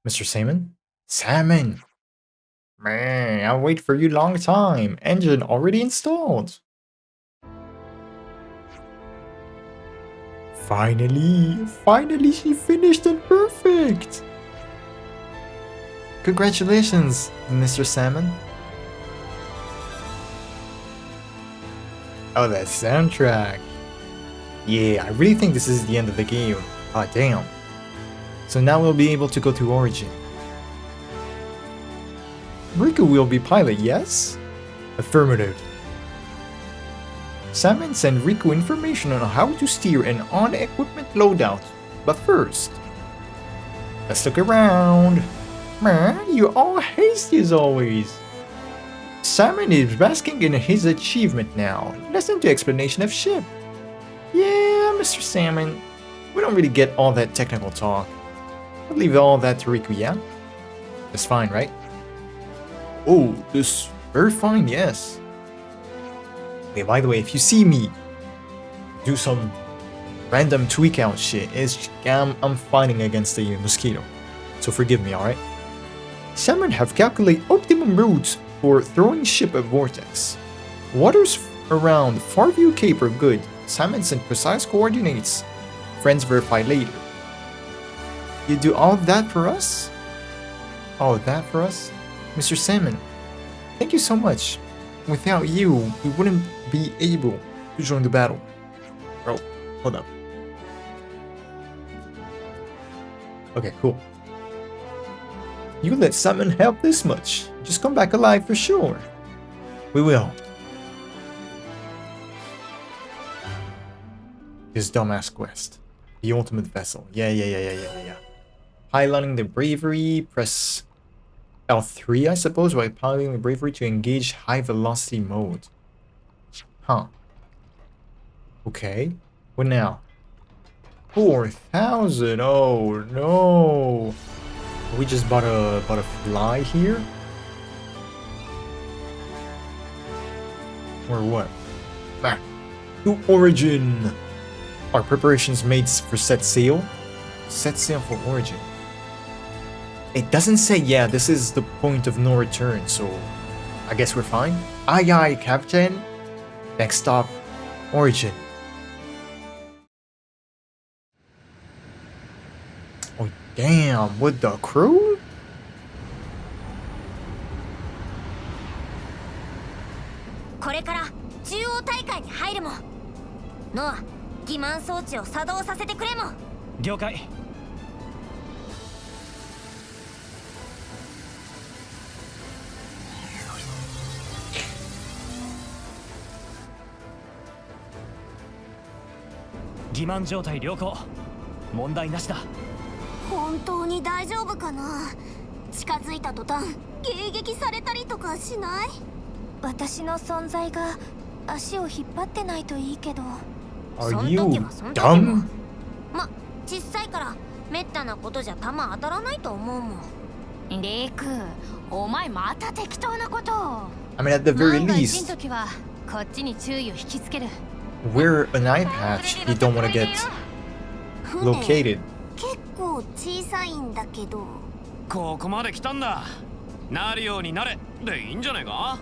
Mr. Salmon? Salmon! Man, I'll wait for you long time. Engine already installed. Finally she finished and perfect. Congratulations, Mr. Salmon. Oh, that soundtrack. Yeah, I really think this is the end of the game. Ah, damn. So now we'll be able to go to Origin. Riku will be pilot, yes? Affirmative. Salmon send Riku information on how to steer an on-equipment loadout But first, let's look around. Man, you're all hasty as always. Simon is basking in his achievement now. Listen to explanation of ship. Yeah, Mr. Salmon. We don't really get all that technical talk. I'll leave all that to Riku, yeah? That's fine, right? Oh, this very fine, yes. Okay, by the way, if you see me do some random tweak out shit, I'm fighting against the mosquito. So forgive me, alright? Salmon have calculated optimum routes for throwing ship a vortex. Waters around Farview Cape are good. Simon sent precise coordinates. Friends verify later. You do all that for us? All that for us? Mr. Salmon, thank you so much. Without you, we wouldn't be able to join the battle. Bro, hold up. Okay, cool. You let Simon help this much. Just come back alive for sure. We will. This dumbass quest. The ultimate vessel. Yeah. Piloting the bravery. Press L3, I suppose, while piloting the bravery to engage high velocity mode. Huh. Okay. What now? 4,000. Oh no. We just bought a fly here? Or what? Back to Origin. Our preparations made for set sail? Set sail for Origin. It doesn't say, yeah, this is the point of no return, so I guess we're fine. Aye aye, Captain. Next stop, Origin. Oh damn, with the crew? Gyokai. 欺瞞状態良好。問題なしだ。本当に大丈夫かな。近づいた途端迎撃されたりとかしない？私の存在が足を引っ張ってないといいけど。Are you dumb? ま、小さいからめったなことじゃ弾当たらないと思うもん。リク、お前また適当なことを。I mean, at the very least, 時はこっちに注意を引きつける。we're an eye patch. You don't want to get located. 結構小さいんだけど。ここまで来たんだ。なるようになれでいいんじゃないか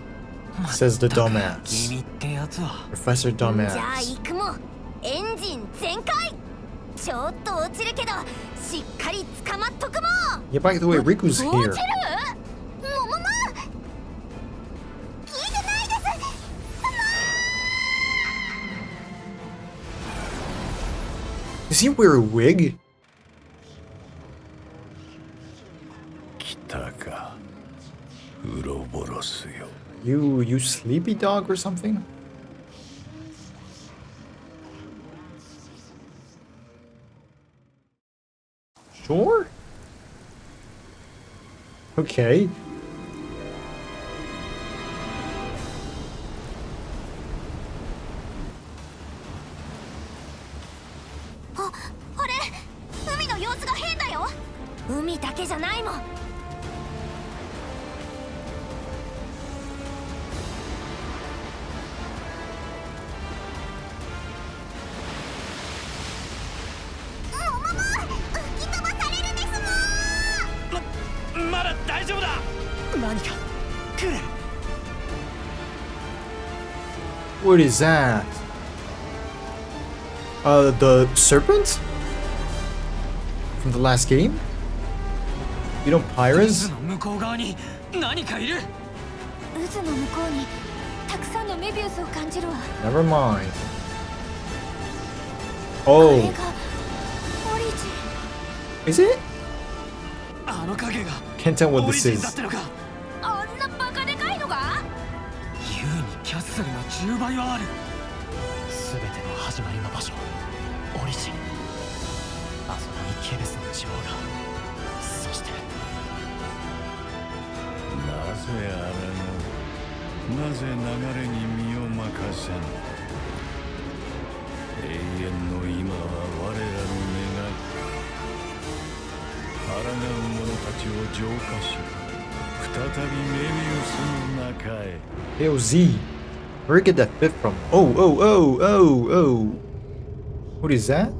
Says the dumbass. 君ってやつは。 Professor じゃあ Dumbass. 行くもん。エンジン全開。ちょっと落ちるけどしっかり捕まっとくもん。 Yeah, by the way, Riku's 落 here. ちる？ももも。聞いてないです。 Does he wear a wig? 来たか。ウロボロスよ。You sleepy dog or something? Sure? Okay. あれ、海の様子が変だよ。海だけじゃないもん。まだ大丈夫だ。何か来る。 What is that? The serpent? From the last game? You know Pyras? 渦の向こう側に何かいる。渦の向こうにたくさんのメビウスを感じるわ。 Never mind. これ Oh, がオリジン。 is it? あの影が Can't tell what オリ this ジンだっ is. てのか。あんなバカでかいのが？優にキャッスルの10倍はある。全ての始まりの場所。オリジン。あそこケベスの女王が、そしてなぜあらぬ、なぜ流れに身を任せぬ。永遠の今は我らの願い。抗う者たちを浄化し、再びメビウスの中へ。Yo, Z. Where did you get that bit from? Oh, oh, oh, oh, oh. What is that?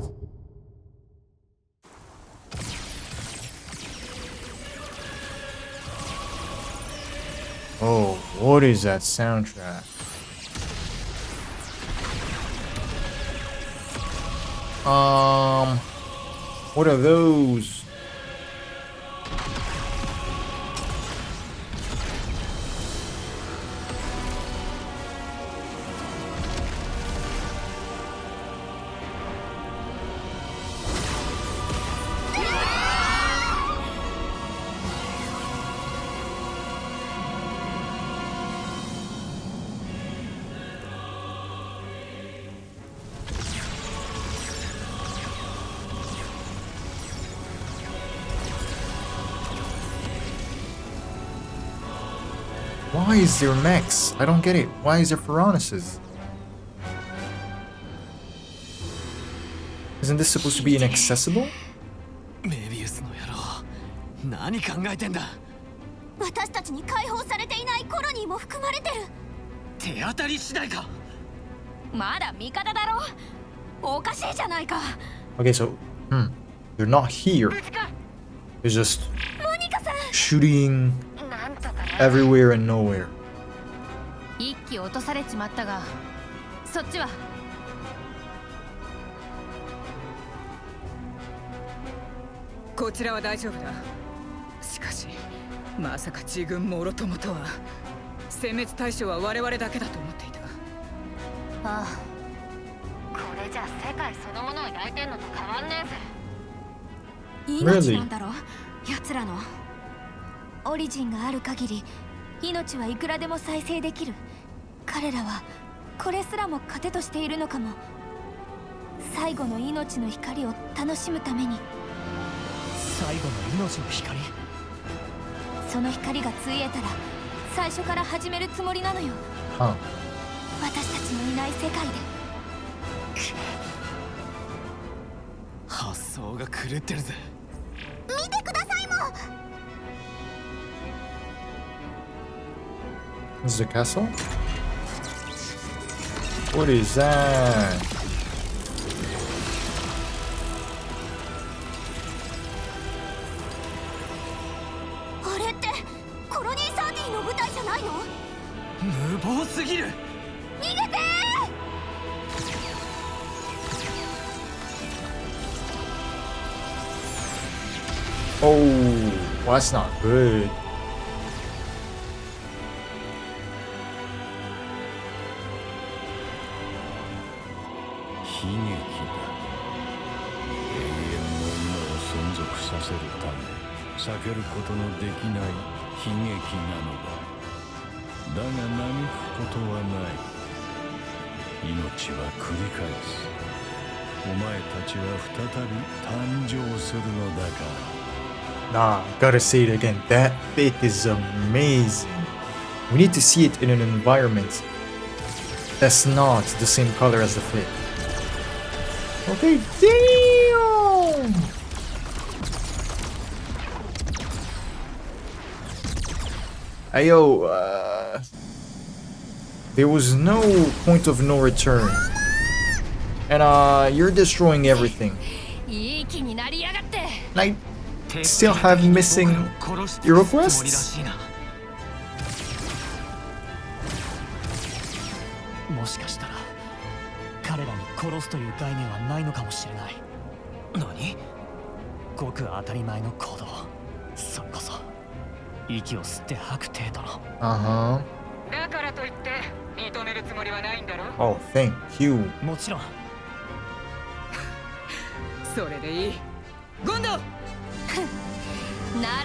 Oh, what is that soundtrack? What are those? Why is there mechs? I don't get it. Why is there Pharaonesses? Isn't this supposed to be inaccessible? メビウスの野郎、何考えてんだ。私たちに解放されていないコロニーも含まれてる。手当たり次第か。まだ味方だろ。おかしいじゃないか。 Okay, so, they're not here. They're just shooting everywhere and nowhere. 一気落とされちまったが、そっちはこちらは大丈夫だ。しかしまさか自軍もろともとは。殲滅対象は我々だけだと思っていた。ああ、これじゃ世界そのものを焼いてんのと変わんねえぜ。命なんだろ、奴らの。オリジンがある限り命はいくらでも再生できる。彼らはこれすらも糧としているのかも。最後の命の光を楽しむために。最後の命の光？その光がついえたら最初から始めるつもりなのよ。Huh. 私たちのいない世界で。発想が狂ってるぜ。見てくださいも。This is a castle? What is that? あれってコロニー13の舞台じゃないの？無謀すぎる。逃げてー！ Oh, well, that's not good. 悲劇だ。永遠の今を存続させるため避けることのできない悲劇なのだ。だが嘆くことはない。命は繰り返す。お前たちは再び誕生するのだから。Nah, gotta say it again. That fit is amazing. We need to see it in an environment that's not the same color as the fit. Okay, damn! Ayo, there was no point of no return. And you're destroying everything. And I still have missing your requests? もしかしたら彼らに殺すという概念はないのかもしれない。何？ごく当たり前の行動。それこそ息を吸って吐く程度の。Uh-huh. だからといって認めるつもりはないんだろ。 Oh, thank you. もちろん。それでいい。ゴンド。な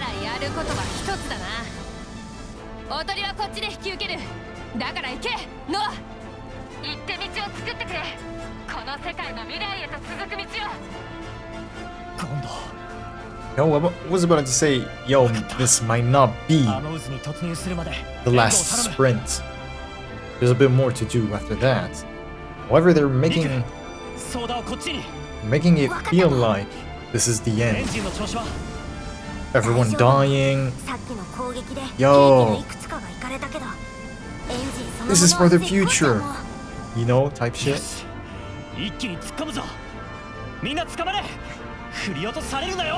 らやることは一つだな。おとりはこっちで引き受ける。だから行け、ノア。行って道を作ってくれ。この世界の未来へと続く道を。今度 Yo, I was about to say, yo, this might not be あの渦に突入するまで the last 援護を頼む sprint. There's a bit more to do after that. However, they're making ソーダをこっちに it feel like this is the エン end. ジンの調子は Everyone dying. さっきの攻撃で兵器 Yo のいくつかがいかれたけど、エンジンそのもの This is for the は絶好調 future. も You know, type よ shit. し一気に突っ込むぞみんな捕まれ振り落とされるなよ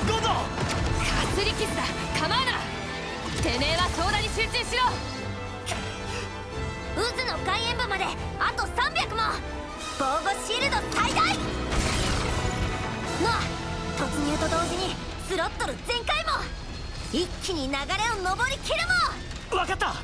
ゴンドかすり傷だ、構うな。てめえはソーダに集中しろ。渦の外縁部まであと300も。防護シールド最大。の突入と同時にスロットル全開も。一気に流れを登り切るも。わかった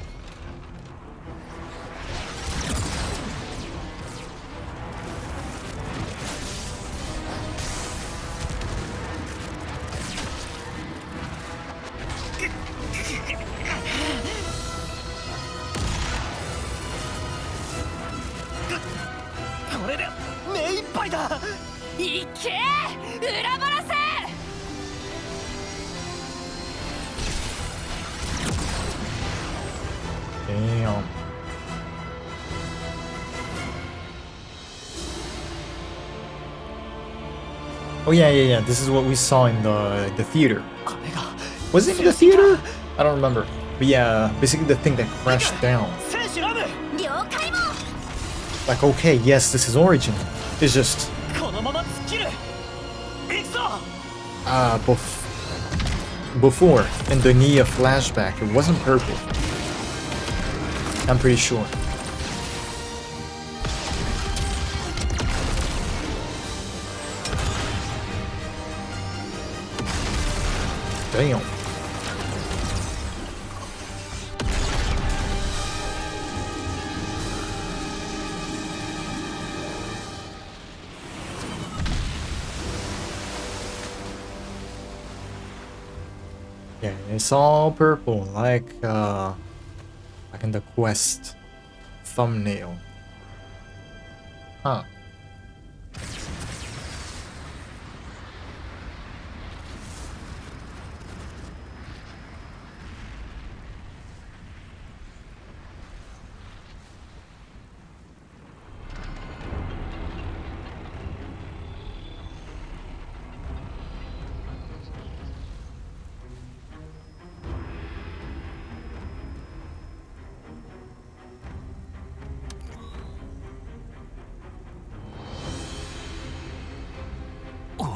これで目いっぱいだいけー、裏バラせ。 Damn. Oh yeah. This is what we saw in the theater. これが Was it in the theater? I don't remember. But yeah, basically the thing that crashed down. 選手ラム了解も。 Like, okay, yes, this is Origin. It's just このまま突っ切る行くぞ before in the Nia flashback, it wasn't purple. I'm pretty sure. Damn. Yeah, it's all purple, like in the quest thumbnail. Huh.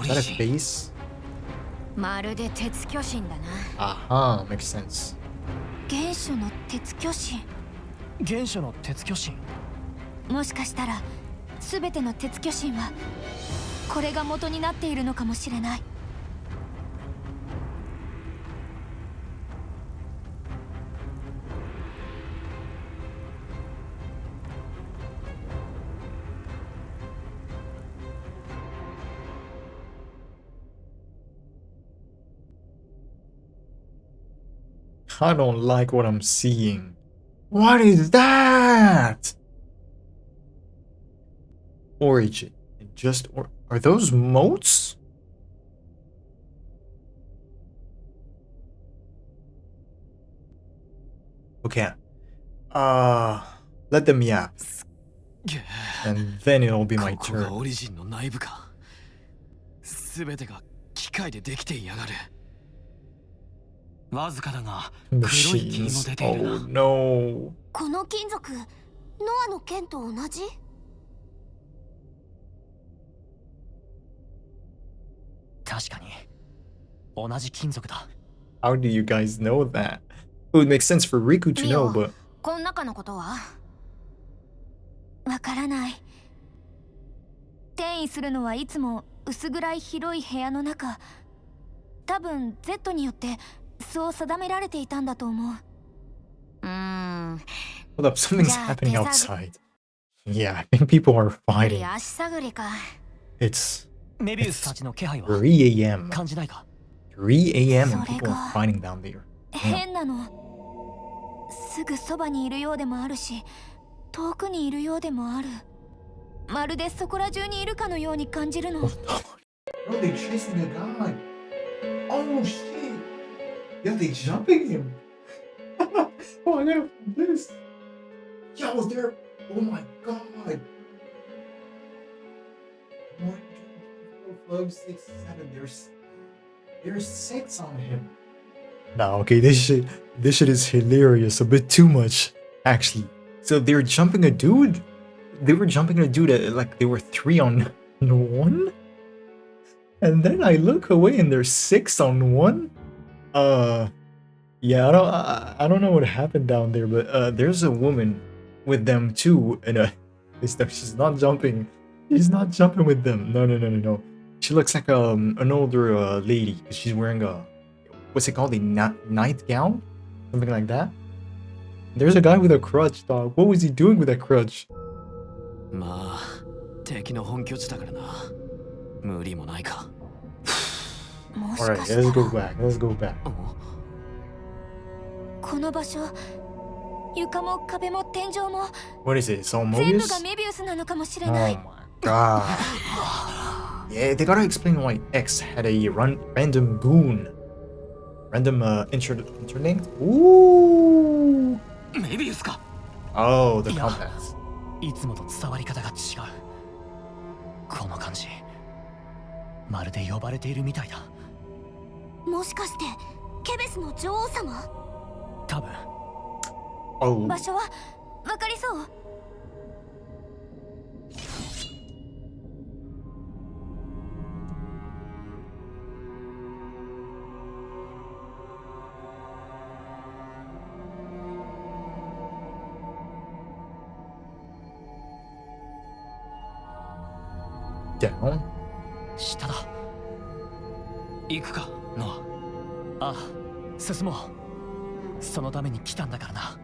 Is that a face? まるで鉄巨神だな。 Aha, makes sense. 原初の鉄巨神。原初の鉄巨神もしかしたら全ての鉄巨神はこれが元になっているのかもしれない。 I don't like what I'm seeing. What is that? Origin. Are those moats? Okay. Let them yap. And then it'll be my ここが turn. オリジンの内部か。全てが機械でできていやがる。わずかだが黒い霧も Machines. 出ている Oh な no. この金属、ノアの剣と同じ？確かに同じ金属だ How do you guys know that? It would make sense for Riku to know, but こん中のことは？わからない。転移するのはいつも薄暗い広い部屋の中。多分 Z によってそう定められていたんだと思う。hold up, something's Yeah, happening there's outside. Yeah, I think people are fighting. 足探りか。 It's メビウスたちの気配は 3 a.m. 感じないか？ 3 a.m. and それ people が are fighting down there. Damn. 変なの。すぐそばにいるようでもあるし、遠くにいるようでもある。まるでそこら中にいるかのように感じるの。 Bro, they chasing the guy. Oh shit. Yo, they jumping him. Oh, I gotta put this. Yo, they're. Oh my god. 1, 2, 3, 4, 5, 6, 7. There's 6 on him. Nah, okay, this shit is hilarious. A bit too much, actually. So they were jumping a dude. They were jumping a dude at, like they were 3 on 1. And then I look away and there's 6 on 1. Yeah, I don't know what happened down there, but there's a woman with them too, and she's not jumping. She's not jumping with them. No. She looks like an older lady because she's wearing a, what's it called, a nightgown, something like that. There's a guy with a crutch, dog. What was he doing with that crutch? まあ、敵の本拠地だからな。無理もないか。もし Alright, かしたら let's go back. Let's go back. この場所、床も壁も天井も What is it? It's all 全部 Mobius? がメビウスなのかもしれ Oh ない。 my god. Yeah, they gotta explain why X had a random boon. Random interlinked? Ooh. メビウスか。 Oh, the Yeah. compass. いつもと伝わり方が違う。この感じ、まるで呼ばれているみたいだ。もしかしてケベスの女王様？多分。Oh. 場所はわかりそう？ Down. 下だ。行くか、ノア。ああ、進もう。そのために来たんだからな。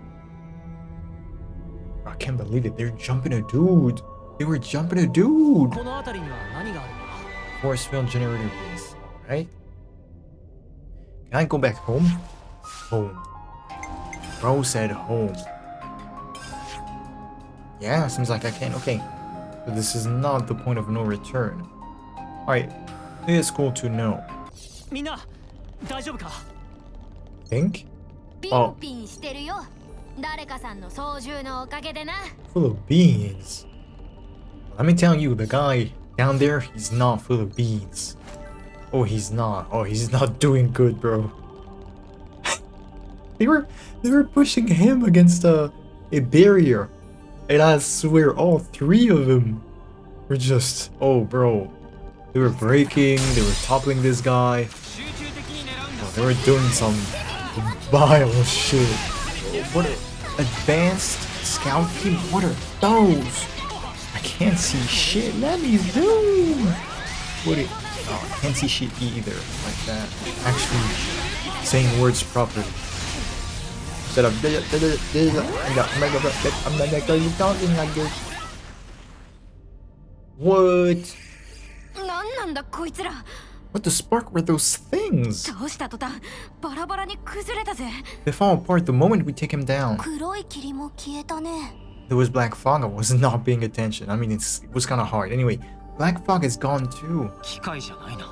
I can't believe it. They're jumping a dude. They were jumping a dude. この辺りには何があるんだ？ Force field generator base. Right? Can I go back home? Home. Bro said home. Yeah, seems like I can. Okay. So this is not the point of no return. Alright. It's cool to know. みんな、大丈夫か？ Think? ピンピンしてるよ。誰かさんの操縦のおかげでな。 Full of beans. Let me tell you, the guy down there, he's not full of beans. Oh, he's not. Oh, he's not doing good, bro. They were pushing him against a barrier. And I swear all 3 of them were just, oh bro. They were breaking, they were toppling this guy. Oh, they were doing some vile shit. What are advanced scout team? What are those? I can't see shit. Let me zoom. What are, oh, I can't see shit either. Like that. Actually saying words properly. Instead of I'm not talking like this. What? なんなんだこいつら。 What the spark were those things? どうした途端バラバラに崩れたぜ。 They fall apart the moment we take him down. 黒い霧も消えたね。 There was black fog. I was not paying attention. I mean, it was kind of hard. Anyway, black fog is gone too. 機械じゃないな。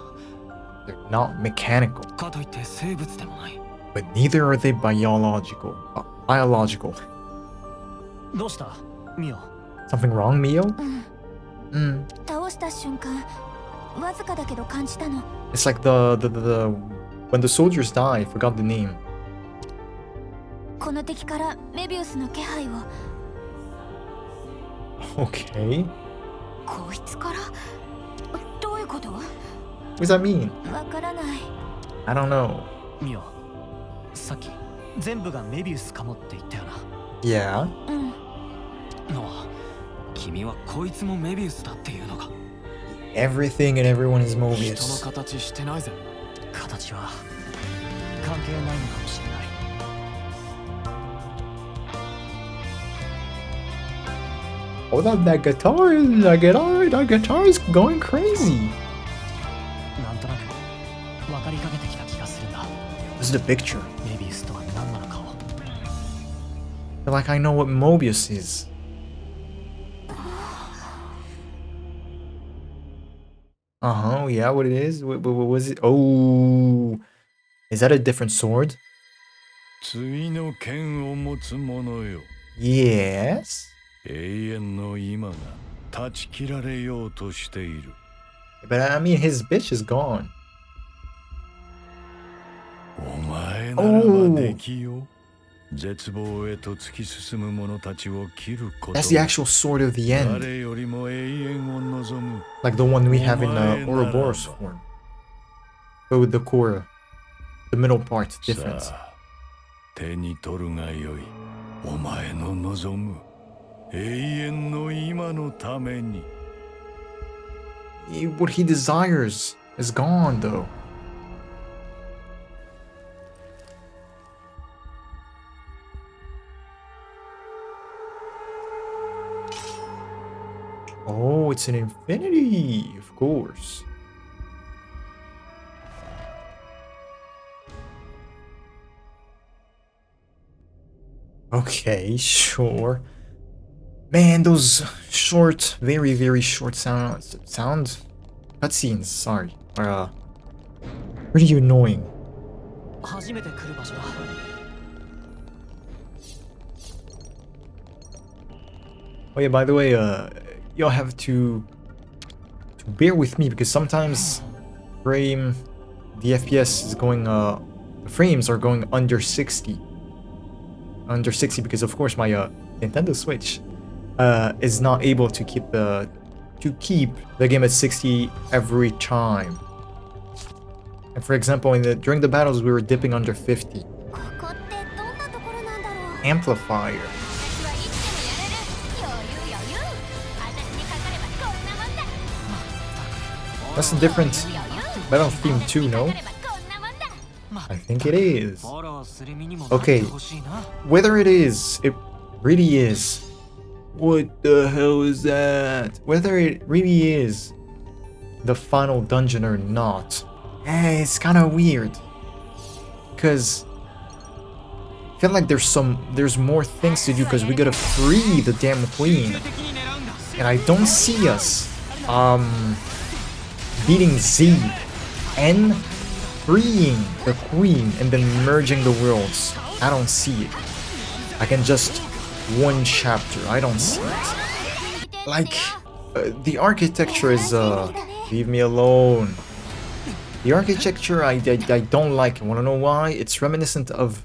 They're not mechanical, かといって生物でもない。 but neither are they biological. Biological. どうした、ミオ？ Something wrong, Mio? うん。 Mm. 倒した瞬間、わずかだけど感じたの。 It's like when the soldiers die. I forgot the name. この敵からメビウスの気配を。 Okay. こいつから？どういうこと？ What does that mean? わからない。 I don't know. ミオ、さっき全部がメビウスかもって言ったよな。Yeah. うん。ノア、君はこいつもメビウスだっていうのか。 Everything and everyone is 人の Mobius. 形してないぜ。形は関係ないのかもしれない。 Hold on, that guitar is going crazy. What's the picture? メビウスとは何なのかを。 I feel like I know what Mobius is. Yeah, what it is? What was it? Oh, is that a different sword? 次の剣を持つ者よ。 Yes. 永遠の今が断ち切られようとしている。 But I mean, his bitch is gone. お前ならばできよ。絶望へと突き進む者たちを切ること。 That's the actual sword of the end. 誰よりも永遠を望む。 Like the one we have in Ouroboros form. But with the core, the middle part different. さあ、手に取るがよい。お前の望む永遠の今のために。 What he desires is gone, though. Oh, it's an infinity, of course. Okay, sure. Man, those short, very, very short sound cutscenes, sorry, are pretty annoying. 初めて来る場所だ。 Oh yeah, by the way, y'all have to bear with me because sometimes the FPS is going, the frames are going under 60. Under 60 because of course my Nintendo Switch is not able to keep the game at 60 every time. And for example, during the battles we were dipping under 50. Amplifier. That's a different battle theme too, no? I think it is. Okay, whether it is, it really is. What the hell is that? Whether it really is the final dungeon or not, it's kind of weird. Cause I feel like there's more things to do because we gotta free the damn queen, and I don't see us beating Z and freeing the queen and then merging the worlds. I don't see it. I can just one chapter. I don't see it. Like the architecture is leave me alone. The architecture I don't like. Wanna know why? It's reminiscent of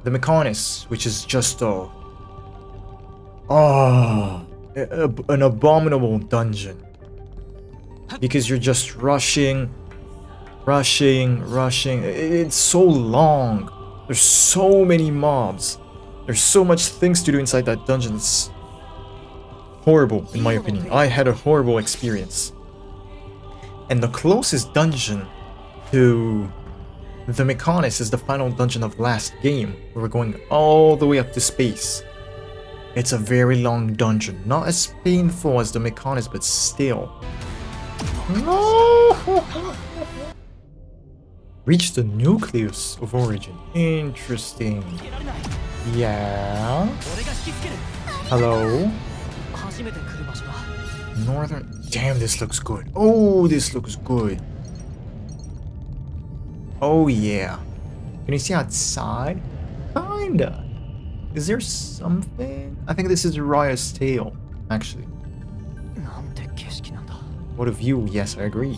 the Mechonis, which is just an abominable dungeon. Because you're just rushing. It's so long. There's so many mobs. There's so much things to do inside that dungeon. It's horrible, in my opinion. I had a horrible experience. And the closest dungeon to the Mechonis is the final dungeon of last game. Where we're going all the way up to space. It's a very long dungeon. Not as painful as the Mechonis, but still. No! Reach the nucleus of origin. Interesting. Yeah. Hello. Northern. Damn, this looks good. Oh, this looks good. Oh yeah. Can you see outside? Kinda. Is there something? I think this is Raya's tail, actually. What a view. Yes, I agree.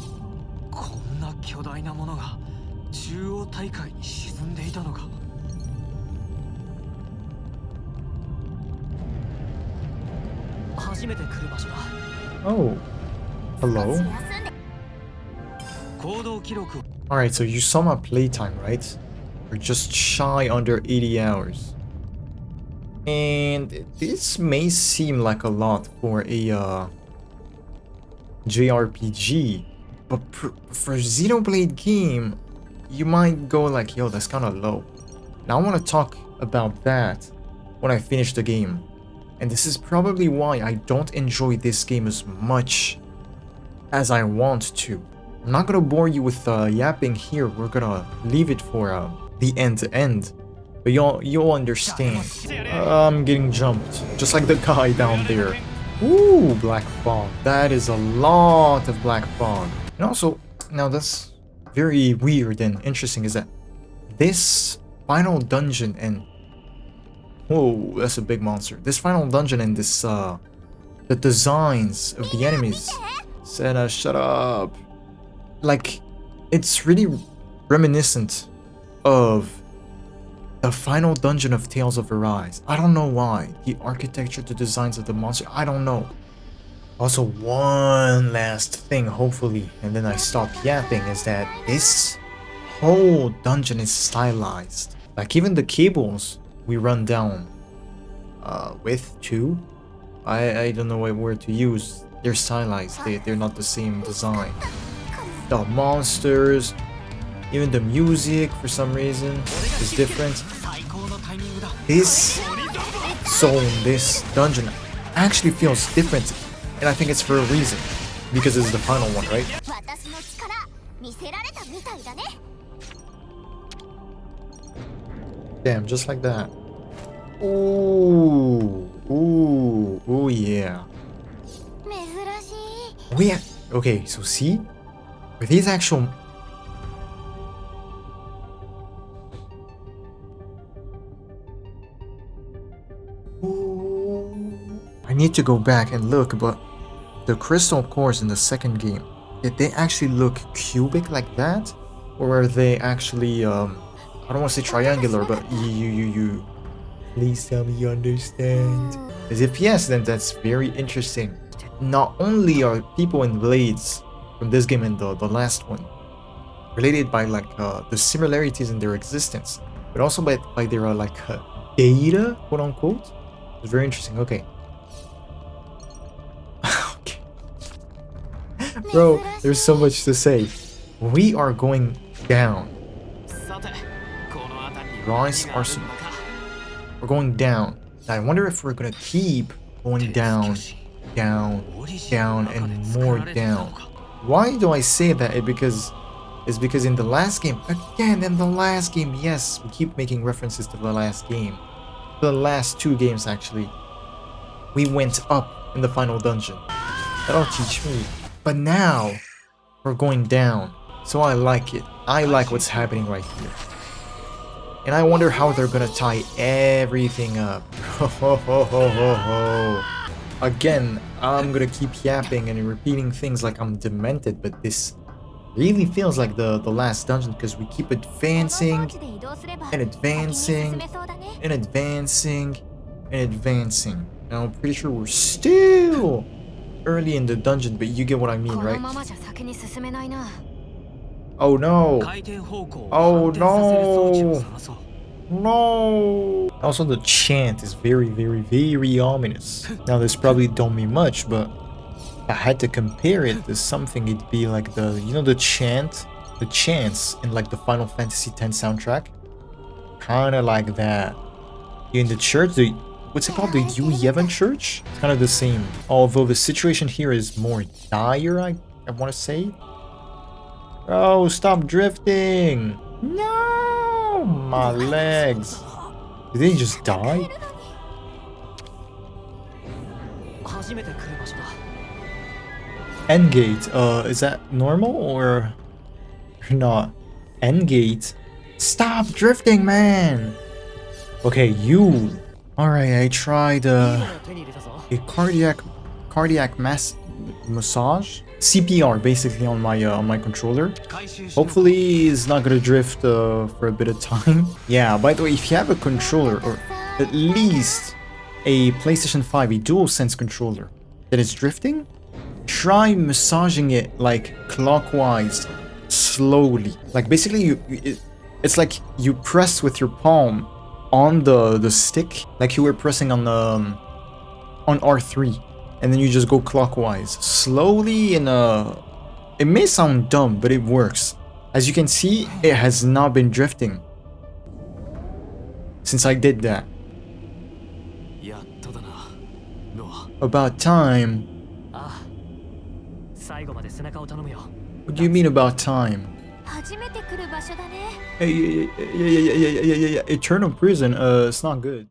こんな巨大なものが中央大海に沈んでいたのか。初めて来る場所だ。 Oh. Hello. 行動記録。 Alright, so you saw my playtime, right? We're just shy under 80 hours. And this may seem like a lot for a JRPG, but for a Xenoblade game, you might go like, yo, that's kind of low. Now I want to talk about that when I finish the game. And this is probably why I don't enjoy this game as much as I want to. I'm not gonna bore you with yapping here. We're gonna leave it for the end to end. But you'll understand. I'm getting jumped, just like the guy down there. Ooh, black fog. That is a lot of black fog. And also, now that's very weird and interesting is that this final dungeon and whoa, that's a big monster. This final dungeon and this the designs of the enemies. Senna, shut up. Like, it's really reminiscent of the final dungeon of Tales of Arise. I don't know why. The architecture, the designs of the monster, I don't know. Also, one last thing, hopefully, and then I stop yapping, is that this whole dungeon is stylized. Like, even the cables we run down with too. I don't know what word to use. They're stylized. They're not the same design. The monsters, even the music for some reason is different. This zone, this dungeon actually feels different, and I think it's for a reason, because it's the final one, right? Damn, just like that. Ooh, ooh, ooh, yeah. Okay, so see, with these actual I need to go back and look, but the crystal cores in the second game, did they actually look cubic like that? Or are they actually, I don't want to say triangular, but you please tell me you understand. As if yes, then that's very interesting. Not only are people in Blades from this game and the last one related by like the similarities in their existence, but also by their like data, quote unquote. It's very interesting. Okay. Okay. Bro, there's so much to say. We are going down. Rise Arsenal. We're going down. Now, I wonder if we're gonna keep going down, down, down, and more down. Why do I say that? It's because in the last game, again in the last game, yes, we keep making references to the last game. The last two games actually, we went up in the final dungeon. That'll teach me. But now we're going down, so I like it. I like what's happening right here, and I wonder how they're gonna tie everything up. Again, I'm gonna keep yapping and repeating things like I'm demented, but this really feels like the last dungeon because we keep advancing and advancing and advancing and advancing. Now I'm pretty sure we're still early in the dungeon, but you get what I mean, right? Oh no! Oh no! No! Also, the chant is very, very, very ominous. Now, this probably don't mean much, but if I had to compare it to something, it'd be like the, you know, the chants in like the Final Fantasy X soundtrack. Kind of like that. In the church, what's it called? The Yu Yevon Church? It's kind of the same. Although the situation here is more dire, I want to say. Oh, stop drifting! No! My legs. Did they just die? Endgate, is that normal or not? Endgate? Stop drifting, man! Okay, you. Alright, I tried a cardiac massage? CPR basically on my controller. Hopefully it's not gonna drift for a bit of time. Yeah, by the way, if you have a controller or at least a PlayStation 5, a DualSense controller that is drifting, try massaging it like clockwise, slowly. Like basically it's like you press with your palm on the stick, like you were pressing on R3. And then you just go clockwise, slowly and it may sound dumb, but it works. As you can see, it has not been drifting since I did that. About time. What do you mean about time? くる場所だね。Hey, yeah, Eternal prison, it's not good.